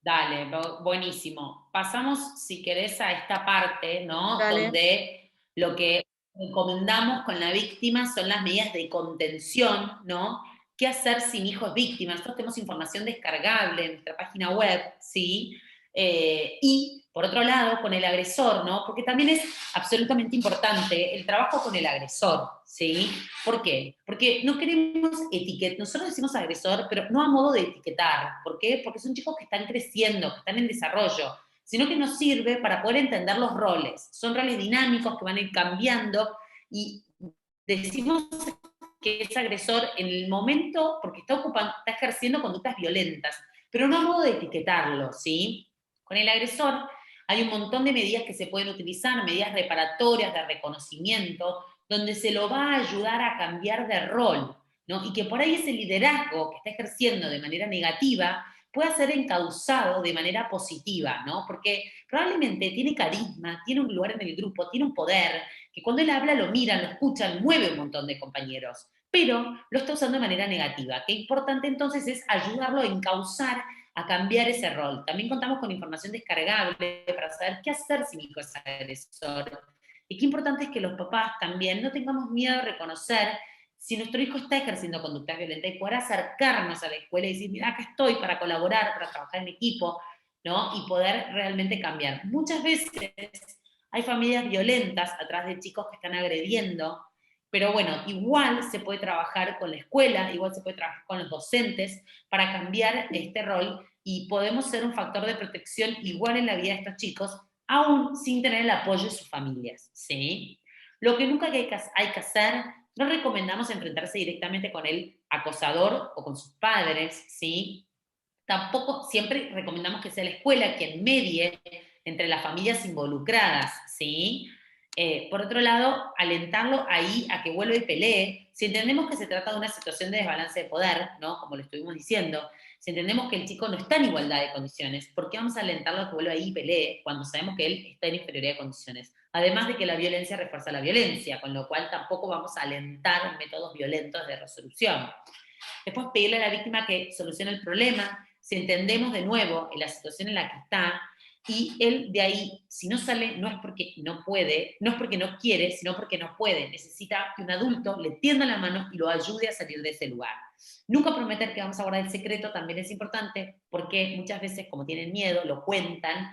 Dale, buenísimo. Pasamos, si querés, a esta parte, ¿no? Dale. Donde lo que recomendamos con la víctima son las medidas de contención, ¿no? ¿Qué hacer si mi hijo es víctima? Nosotros tenemos información descargable en nuestra página web, ¿sí? Y, por otro lado, con el agresor, ¿no? Porque también es absolutamente importante el trabajo con el agresor, ¿sí? ¿Por qué? Porque no queremos etiquetar, nosotros decimos agresor, pero no a modo de etiquetar. ¿Por qué? Porque son chicos que están creciendo, que están en desarrollo, sino que nos sirve para poder entender los roles. Son roles dinámicos que van a ir cambiando y decimos que es agresor en el momento porque está ejerciendo conductas violentas, pero no a modo de etiquetarlo, ¿sí? Con el agresor hay un montón de medidas que se pueden utilizar, medidas reparatorias, de reconocimiento, donde se lo va a ayudar a cambiar de rol, ¿no? Y que por ahí ese liderazgo que está ejerciendo de manera negativa pueda ser encauzado de manera positiva, ¿no? Porque probablemente tiene carisma, tiene un lugar en el grupo, tiene un poder, que cuando él habla lo miran, lo escuchan, mueve un montón de compañeros, pero lo está usando de manera negativa. Qué importante entonces es ayudarlo a encauzar, a cambiar ese rol. También contamos con información descargable para saber qué hacer si mi hijo es agresor. Y qué importante es que los papás también no tengamos miedo de reconocer si nuestro hijo está ejerciendo conductas violentas y poder acercarnos a la escuela y decir, mira, acá estoy para colaborar, para trabajar en equipo. ¿no? Y poder realmente cambiar. Muchas veces hay familias violentas atrás de chicos que están agrediendo, pero bueno, igual se puede trabajar con la escuela, igual se puede trabajar con los docentes para cambiar este rol y podemos ser un factor de protección igual en la vida de estos chicos, aún sin tener el apoyo de sus familias, ¿sí? Lo que nunca hay que hacer, no recomendamos enfrentarse directamente con el acosador o con sus padres, ¿sí? Tampoco siempre recomendamos que sea la escuela quien medie entre las familias involucradas, ¿sí? Por otro lado, alentarlo ahí a que vuelva y pelee. Si entendemos que se trata de una situación de desbalance de poder, ¿no? Como lo estuvimos diciendo, si entendemos que el chico no está en igualdad de condiciones, ¿por qué vamos a alentarlo a que vuelva ahí y pelee cuando sabemos que él está en inferioridad de condiciones? Además de que la violencia refuerza la violencia, con lo cual tampoco vamos a alentar métodos violentos de resolución. Después pedirle a la víctima que solucione el problema, si entendemos de nuevo en la situación en la que está, y él de ahí, si no sale, no es porque no puede, no es porque no quiere, sino porque no puede. Necesita que un adulto le tienda la mano y lo ayude a salir de ese lugar. Nunca prometer que vamos a guardar el secreto también es importante, porque muchas veces, como tienen miedo, lo cuentan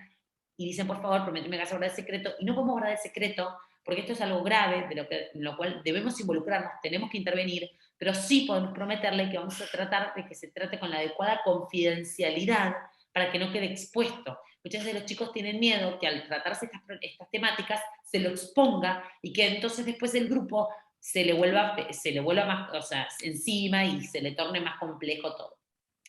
y dicen, por favor, prométeme que vas a guardar el secreto, y no podemos guardar el secreto, porque esto es algo grave, en lo cual debemos involucrarnos, tenemos que intervenir, pero sí podemos prometerle que vamos a tratar de que se trate con la adecuada confidencialidad para que no quede expuesto. Muchas veces los chicos tienen miedo que al tratarse estas temáticas se lo exponga y que entonces después el grupo se le vuelva más, o sea, encima y se le torne más complejo todo.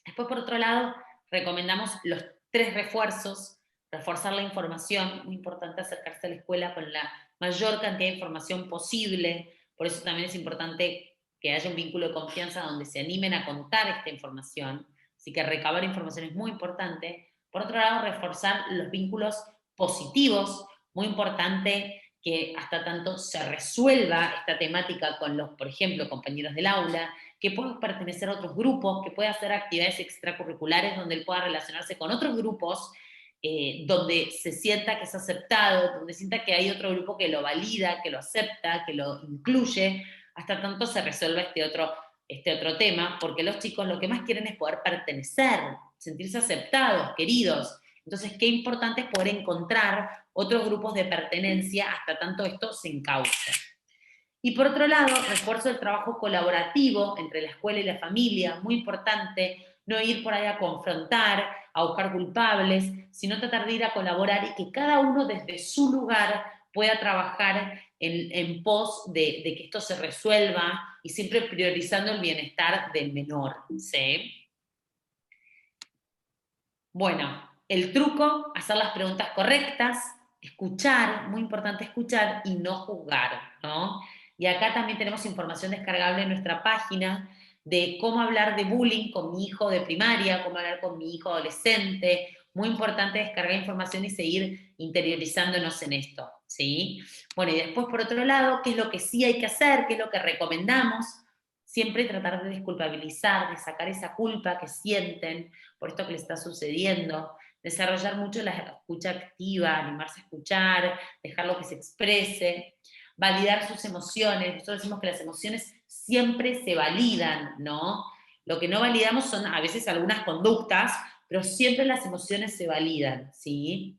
Después, por otro lado, recomendamos los 3 refuerzos: reforzar la información, muy importante acercarse a la escuela con la mayor cantidad de información posible, por eso también es importante que haya un vínculo de confianza donde se animen a contar esta información, así que recabar información es muy importante. Por otro lado, reforzar los vínculos positivos, muy importante que hasta tanto se resuelva esta temática con los, por ejemplo, compañeros del aula, que pueda pertenecer a otros grupos, que pueda hacer actividades extracurriculares donde él pueda relacionarse con otros grupos, donde se sienta que es aceptado, donde sienta que hay otro grupo que lo valida, que lo acepta, que lo incluye, hasta tanto se resuelva este otro tema, porque los chicos lo que más quieren es poder pertenecer, sentirse aceptados, queridos. Entonces, qué importante es poder encontrar otros grupos de pertenencia hasta tanto esto se encauce. Y por otro lado, refuerzo el trabajo colaborativo entre la escuela y la familia, muy importante, no ir por ahí a confrontar, a buscar culpables, sino tratar de ir a colaborar y que cada uno desde su lugar pueda trabajar en pos de que esto se resuelva y siempre priorizando el bienestar del menor, ¿sí? Bueno, el truco, hacer las preguntas correctas, escuchar, muy importante escuchar y no juzgar, ¿no? Y acá también tenemos información descargable en nuestra página de cómo hablar de bullying con mi hijo de primaria, cómo hablar con mi hijo adolescente. Muy importante descargar información y seguir interiorizándonos en esto, ¿sí? Bueno, y después, por otro lado, ¿qué es lo que sí hay que hacer? ¿Qué es lo que recomendamos? Siempre tratar de desculpabilizar, de sacar esa culpa que sienten por esto que les está sucediendo, desarrollar mucho la escucha activa, animarse a escuchar, dejarlo que se exprese, validar sus emociones. Nosotros decimos que las emociones siempre se validan, ¿no? Lo que no validamos son a veces algunas conductas, pero siempre las emociones se validan, ¿sí?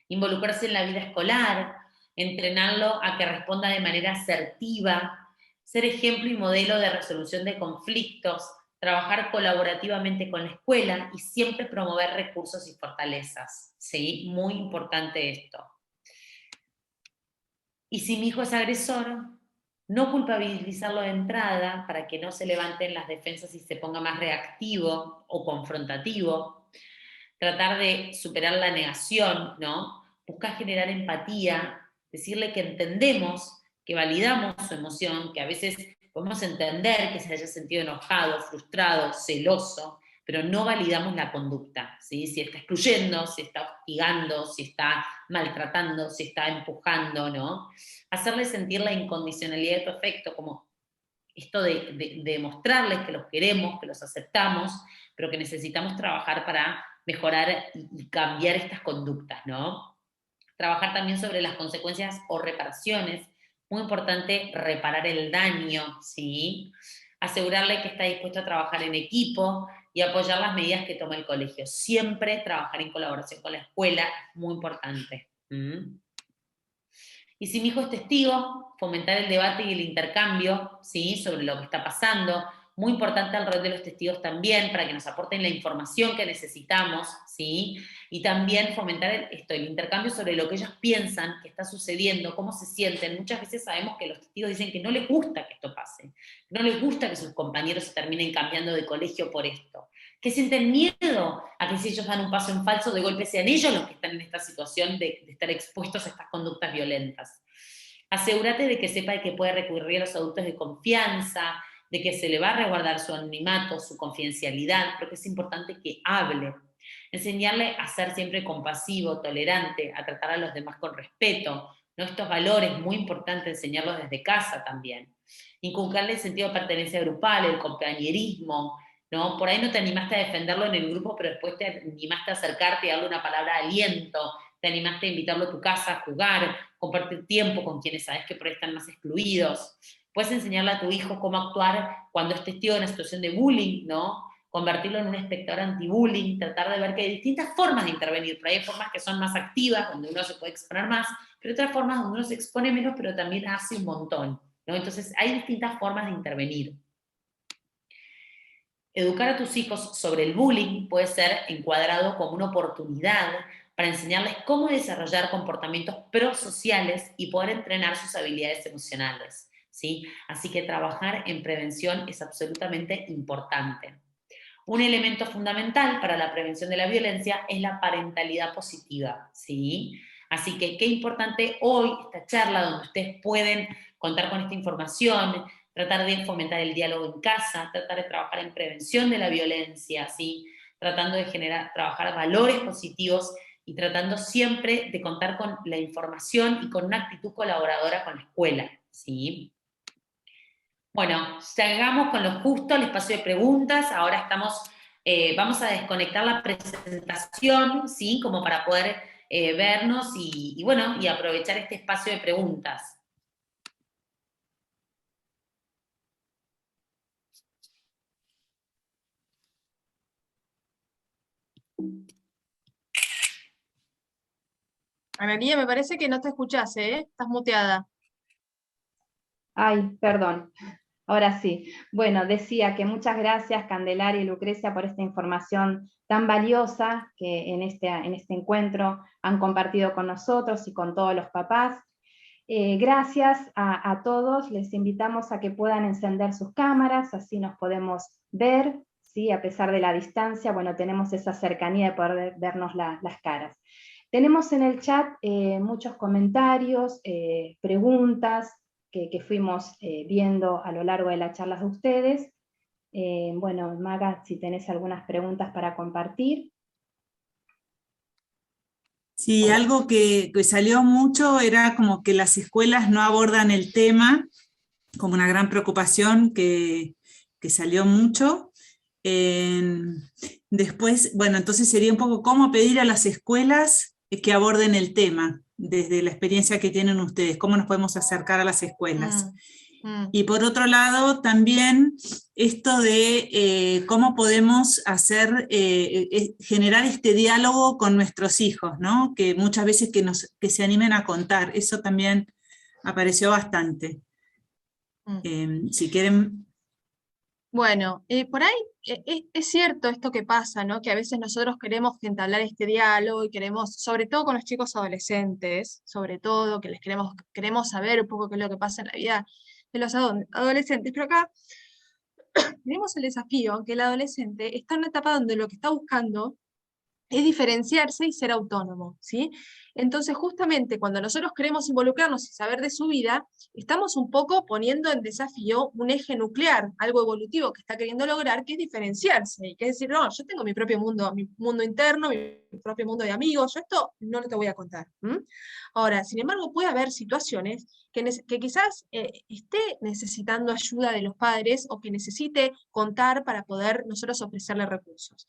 Involucrarse en la vida escolar, entrenarlo a que responda de manera asertiva, ser ejemplo y modelo de resolución de conflictos, trabajar colaborativamente con la escuela y siempre promover recursos y fortalezas, ¿sí? Muy importante esto. Y si mi hijo es agresor, no culpabilizarlo de entrada para que no se levanten las defensas y se ponga más reactivo o confrontativo. Tratar de superar la negación, ¿no? Buscar generar empatía, decirle que entendemos, que validamos su emoción, que a veces podemos entender que se haya sentido enojado, frustrado, celoso, pero no validamos la conducta, ¿sí? Si está excluyendo, si está hostigando, si está maltratando, si está empujando, ¿no? Hacerle sentir la incondicionalidad de tu afecto, como esto de demostrarles que los queremos, que los aceptamos, pero que necesitamos trabajar para mejorar y cambiar estas conductas, ¿no? Trabajar también sobre las consecuencias o reparaciones. Muy importante reparar el daño, ¿sí? Asegurarle que está dispuesto a trabajar en equipo, y apoyar las medidas que toma el colegio. Siempre trabajar en colaboración con la escuela es muy importante. Y si mi hijo es testigo, fomentar el debate y el intercambio, ¿sí?, sobre lo que está pasando. Muy importante el rol de los testigos también, para que nos aporten la información que necesitamos, ¿sí? Y también fomentar el intercambio sobre lo que ellos piensan que está sucediendo, cómo se sienten. Muchas veces sabemos que los testigos dicen que no les gusta que esto pase, no les gusta que sus compañeros se terminen cambiando de colegio por esto, que sienten miedo a que si ellos dan un paso en falso, de golpe sean ellos los que están en esta situación de estar expuestos a estas conductas violentas. Asegúrate de que sepa de que puede recurrir a los adultos de confianza, de que se le va a resguardar su anonimato, su confidencialidad, porque es importante que hable. Enseñarle a ser siempre compasivo, tolerante, a tratar a los demás con respeto, ¿no? Estos valores, muy importante enseñarlos desde casa también. Inculcarle el sentido de pertenencia grupal, el compañerismo, ¿no? Por ahí no te animaste a defenderlo en el grupo, pero después te animaste a acercarte y darle una palabra de aliento, te animaste a invitarlo a tu casa a jugar, compartir tiempo con quienes sabes que por ahí están más excluidos. Puedes enseñarle a tu hijo cómo actuar cuando es testigo de una situación de bullying, ¿no? Convertirlo en un espectador anti-bullying, tratar de ver que hay distintas formas de intervenir. Pero hay formas que son más activas, donde uno se puede exponer más, pero otras formas donde uno se expone menos, pero también hace un montón, ¿no? Entonces hay distintas formas de intervenir. Educar a tus hijos sobre el bullying puede ser encuadrado como una oportunidad para enseñarles cómo desarrollar comportamientos prosociales y poder entrenar sus habilidades emocionales, ¿sí? Así que trabajar en prevención es absolutamente importante. Un elemento fundamental para la prevención de la violencia es la parentalidad positiva, ¿sí? Así que qué importante hoy esta charla donde ustedes pueden contar con esta información, tratar de fomentar el diálogo en casa, tratar de trabajar en prevención de la violencia, ¿sí? Tratando de trabajar valores positivos y tratando siempre de contar con la información y con una actitud colaboradora con la escuela, ¿sí? Bueno, salgamos con lo justo al espacio de preguntas. Ahora vamos a desconectar la presentación, ¿sí? Como para poder vernos y aprovechar este espacio de preguntas. Analía, me parece que no te escuchás, ¿eh? Estás muteada. Ay, perdón. Ahora sí. Bueno, decía que muchas gracias, Candelaria y Lucrecia, por esta información tan valiosa que en este encuentro han compartido con nosotros y con todos los papás. Gracias a todos, les invitamos a que puedan encender sus cámaras, así nos podemos ver, ¿sí? A pesar de la distancia, bueno, tenemos esa cercanía de poder vernos las caras. Tenemos en el chat muchos comentarios, preguntas que fuimos viendo a lo largo de las charlas de ustedes. Bueno, Maga, si tenés algunas preguntas para compartir. Sí, algo que salió mucho era como que las escuelas no abordan el tema, como una gran preocupación que salió mucho. Después, bueno, entonces sería un poco cómo pedir a las escuelas que aborden el tema, desde la experiencia que tienen ustedes, cómo nos podemos acercar a las escuelas. Y por otro lado, también esto de cómo podemos generar este diálogo con nuestros hijos, ¿no? Que muchas veces que se animen a contar, eso también apareció bastante. Si quieren... Bueno, por ahí es cierto esto que pasa, ¿no? Que a veces nosotros queremos entablar este diálogo y queremos, sobre todo con los chicos adolescentes, sobre todo, que les queremos saber un poco qué es lo que pasa en la vida de los adolescentes, pero acá tenemos el desafío que el adolescente está en una etapa donde lo que está buscando es diferenciarse y ser autónomo, ¿sí? Entonces, justamente cuando nosotros queremos involucrarnos y saber de su vida, estamos un poco poniendo en desafío un eje nuclear, algo evolutivo que está queriendo lograr, que es diferenciarse, y que es decir, no, yo tengo mi propio mundo interno, mi propio mundo de amigos, yo esto no te voy a contar. Ahora, sin embargo, puede haber situaciones que quizás esté necesitando ayuda de los padres o que necesite contar para poder nosotros ofrecerle recursos.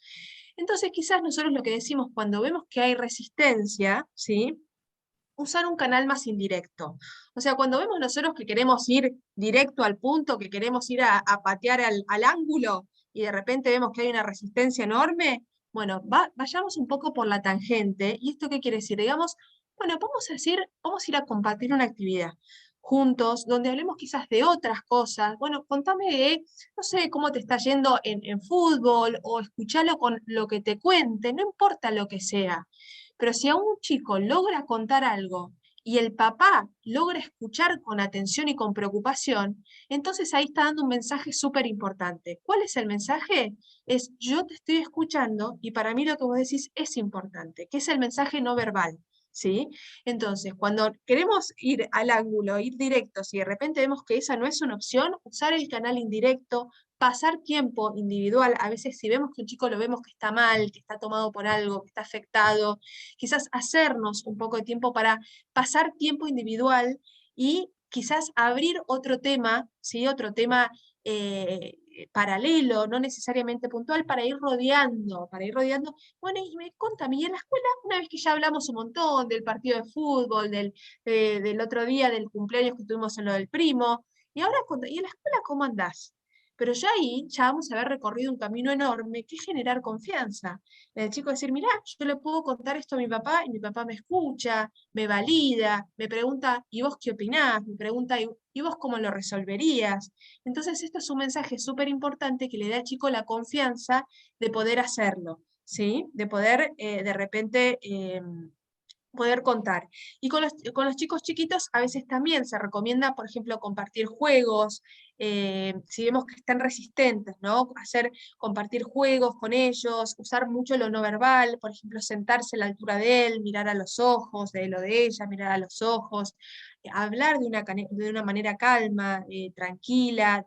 Entonces, quizás nosotros lo que decimos cuando vemos que hay resistencia, ¿sí? Usar un canal más indirecto. O sea, cuando vemos nosotros que queremos ir directo al punto, que queremos ir a patear al ángulo, y de repente vemos que hay una resistencia enorme, bueno, vayamos un poco por la tangente. ¿Y esto qué quiere decir? Digamos, bueno, vamos a ir a compartir una actividad juntos, donde hablemos quizás de otras cosas. Bueno, contame no sé, cómo te está yendo en fútbol, o escuchalo con lo que te cuente, no importa lo que sea. Pero si a un chico logra contar algo y el papá logra escuchar con atención y con preocupación, entonces ahí está dando un mensaje súper importante. ¿Cuál es el mensaje? Es yo te estoy escuchando y para mí lo que vos decís es importante, que es el mensaje no verbal. ¿Sí? Entonces, cuando queremos ir al ángulo, ir directos y de repente vemos que esa no es una opción, usar el canal indirecto, pasar tiempo individual. A veces si vemos que un chico lo vemos que está mal, que está tomado por algo, que está afectado, quizás hacernos un poco de tiempo para pasar tiempo individual y quizás abrir otro tema, ¿sí? Otro tema paralelo, no necesariamente puntual, para ir rodeando. Bueno, y contame, ¿y en la escuela, una vez que ya hablamos un montón del partido de fútbol, del otro día, del cumpleaños que tuvimos en lo del primo, y ahora, ¿y en la escuela cómo andás? Pero ya ahí, ya vamos a haber recorrido un camino enorme que es generar confianza. El chico decir, mirá, yo le puedo contar esto a mi papá y mi papá me escucha, me valida, me pregunta, ¿y vos qué opinás? Me pregunta, ¿y vos cómo lo resolverías? Entonces, esto es un mensaje súper importante que le da al chico la confianza de poder hacerlo, ¿sí? De poder, de repente, poder contar. Y con los chicos chiquitos a veces también se recomienda, por ejemplo, compartir juegos, si vemos que están resistentes, ¿no? Compartir juegos con ellos, usar mucho lo no verbal, por ejemplo, sentarse a la altura de él, mirar a los ojos, de él o de ella, mirar a los ojos, hablar de una manera calma, tranquila,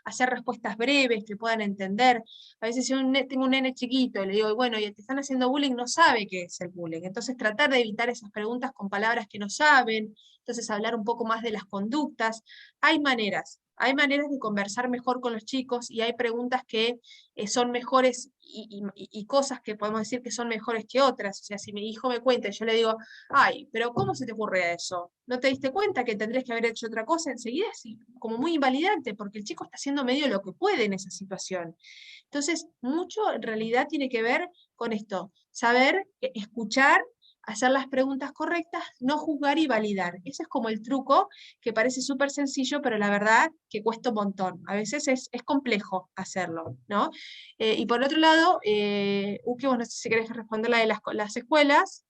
hacer respuestas breves que puedan entender. A veces si tengo un nene chiquito y le digo, bueno, y te están haciendo bullying, no sabe qué es el bullying. Entonces tratar de evitar esas preguntas con palabras que no saben, entonces hablar un poco más de las conductas. Hay maneras de conversar mejor con los chicos y hay preguntas que son mejores y cosas que podemos decir que son mejores que otras. O sea, si mi hijo me cuenta y yo le digo, ay, pero ¿cómo se te ocurre eso? ¿No te diste cuenta que tendrías que haber hecho otra cosa? Enseguida es como muy invalidante porque el chico está haciendo medio lo que puede en esa situación. Entonces, mucho en realidad tiene que ver con esto, saber escuchar, hacer las preguntas correctas, no juzgar y validar. Ese es como el truco que parece súper sencillo, pero la verdad que cuesta un montón. A veces es complejo hacerlo, ¿no? Y por otro lado, Uke, vos no sé si querés responder la de las escuelas,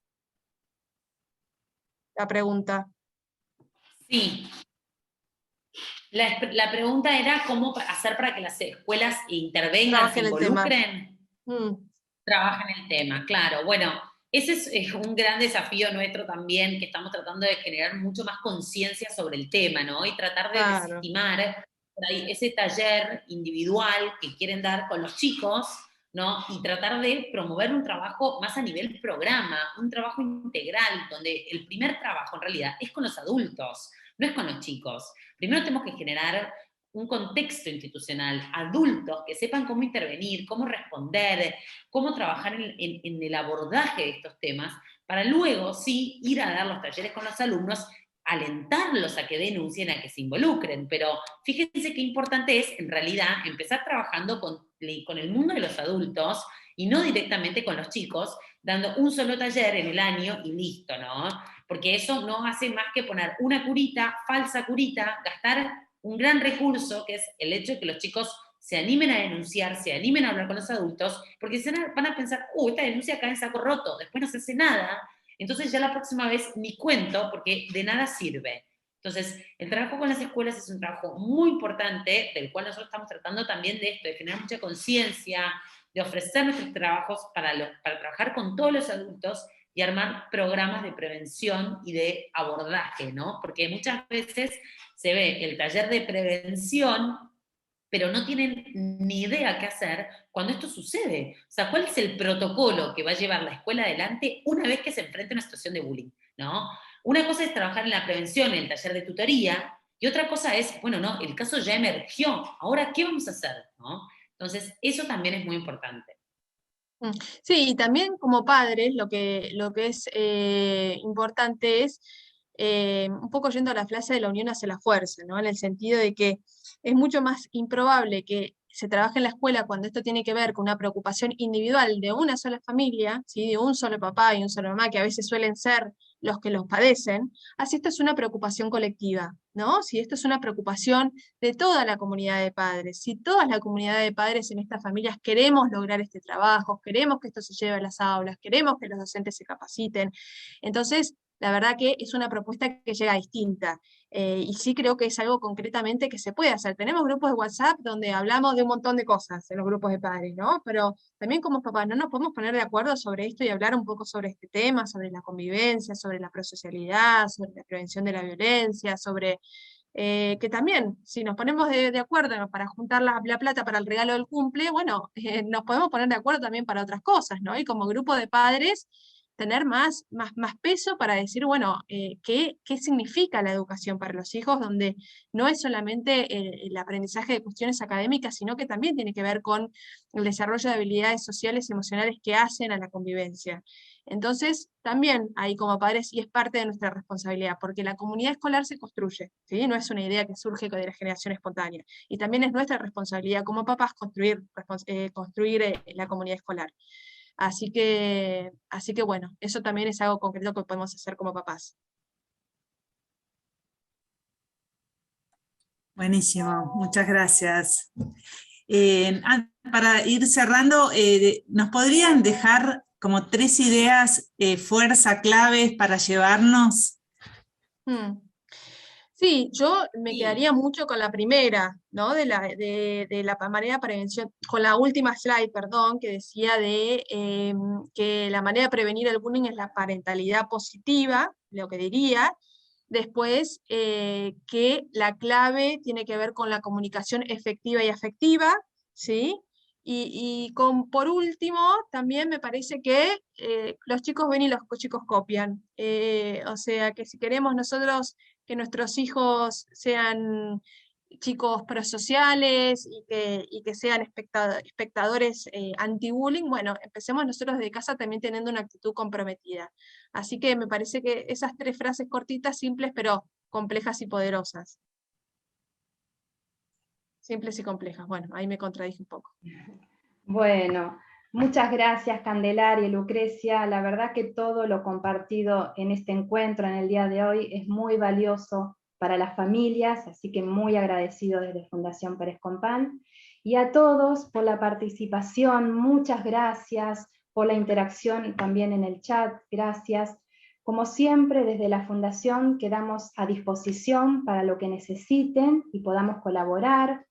la pregunta. Sí, la pregunta era cómo hacer para que las escuelas intervengan, se Trabajen el tema. involucren, trabajen el tema, claro. Bueno, ese es un gran desafío nuestro también, que estamos tratando de generar mucho más conciencia sobre el tema, ¿no? Y tratar de desestimar por ahí ese taller individual que quieren dar con los chicos, ¿no? Y tratar de promover un trabajo más a nivel programa, un trabajo integral, donde el primer trabajo en realidad es con los adultos, no es con los chicos. Primero tenemos que generar un contexto institucional, adultos que sepan cómo intervenir, cómo responder, cómo trabajar en el abordaje de estos temas, para luego sí ir a dar los talleres con los alumnos, alentarlos a que denuncien, a que se involucren. Pero fíjense qué importante es, en realidad, empezar trabajando con el mundo de los adultos y no directamente con los chicos, dando un solo taller en el año y listo, ¿no? Porque eso no hace más que poner una curita, falsa curita, gastar un gran recurso, que es el hecho de que los chicos se animen a denunciar, se animen a hablar con los adultos, porque van a pensar, esta denuncia cae en saco roto, después no se hace nada, entonces ya la próxima vez ni cuento, porque de nada sirve. Entonces, el trabajo con las escuelas es un trabajo muy importante, del cual nosotros estamos tratando también de esto, de generar mucha conciencia, de ofrecer nuestros trabajos para trabajar con todos los adultos y armar programas de prevención y de abordaje, ¿no? Porque muchas veces se ve el taller de prevención, pero no tienen ni idea qué hacer cuando esto sucede. O sea, ¿cuál es el protocolo que va a llevar la escuela adelante una vez que se enfrente a una situación de bullying, ¿no? Una cosa es trabajar en la prevención, en el taller de tutoría, y otra cosa es, bueno, no, el caso ya emergió, ahora, ¿qué vamos a hacer? ¿No? Entonces, eso también es muy importante. Sí, y también como padres lo que es importante es un poco yendo a la frase de la unión hace la fuerza, ¿no? En el sentido de que es mucho más improbable que se trabaja en la escuela cuando esto tiene que ver con una preocupación individual de una sola familia, ¿sí? De un solo papá y un solo mamá, que a veces suelen ser los que los padecen, así esto es una preocupación colectiva, ¿no? Si esto es una preocupación de toda la comunidad de padres, si toda la comunidad de padres en estas familias queremos lograr este trabajo, queremos que esto se lleve a las aulas, queremos que los docentes se capaciten, entonces la verdad que es una propuesta que llega distinta. Y sí creo que es algo concretamente que se puede hacer. Tenemos grupos de WhatsApp donde hablamos de un montón de cosas en los grupos de padres, ¿no? Pero también como papás no nos podemos poner de acuerdo sobre esto y hablar un poco sobre este tema, sobre la convivencia, sobre la prosocialidad, sobre la prevención de la violencia, sobre que también, si nos ponemos de acuerdo para juntar la plata para el regalo del cumple, bueno, nos podemos poner de acuerdo también para otras cosas, ¿no? Y como grupo de padres tener más peso para decir, bueno, ¿qué significa la educación para los hijos? Donde no es solamente el aprendizaje de cuestiones académicas, sino que también tiene que ver con el desarrollo de habilidades sociales y emocionales que hacen a la convivencia. Entonces, también ahí como padres, y es parte de nuestra responsabilidad, porque la comunidad escolar se construye, ¿sí? No es una idea que surge de la generación espontánea. Y también es nuestra responsabilidad como papás construir la comunidad escolar. Así que bueno, eso también es algo concreto que podemos hacer como papás. Buenísimo, muchas gracias. Para ir cerrando, ¿nos podrían dejar como 3 ideas, fuerza, claves para llevarnos? Sí, yo me quedaría mucho con la primera, ¿no? De la manera de prevención, con la última slide, perdón, que decía que la manera de prevenir el bullying es la parentalidad positiva, lo que diría. Después, que la clave tiene que ver con la comunicación efectiva y afectiva, ¿sí? Por último, también me parece que los chicos ven y los chicos copian. O sea, que si queremos nosotros que nuestros hijos sean chicos prosociales y que sean espectadores anti-bullying, bueno, empecemos nosotros desde casa también teniendo una actitud comprometida. Así que me parece que esas 3 frases cortitas, simples, pero complejas y poderosas. Simples y complejas. Bueno, ahí me contradije un poco. Bueno, muchas gracias Candelaria y Lucrecia. La verdad que todo lo compartido en este encuentro, en el día de hoy, es muy valioso para las familias, así que muy agradecido desde Fundación Pérez Compán. Y a todos por la participación, muchas gracias, por la interacción también en el chat, gracias. Como siempre, desde la Fundación quedamos a disposición para lo que necesiten y podamos colaborar.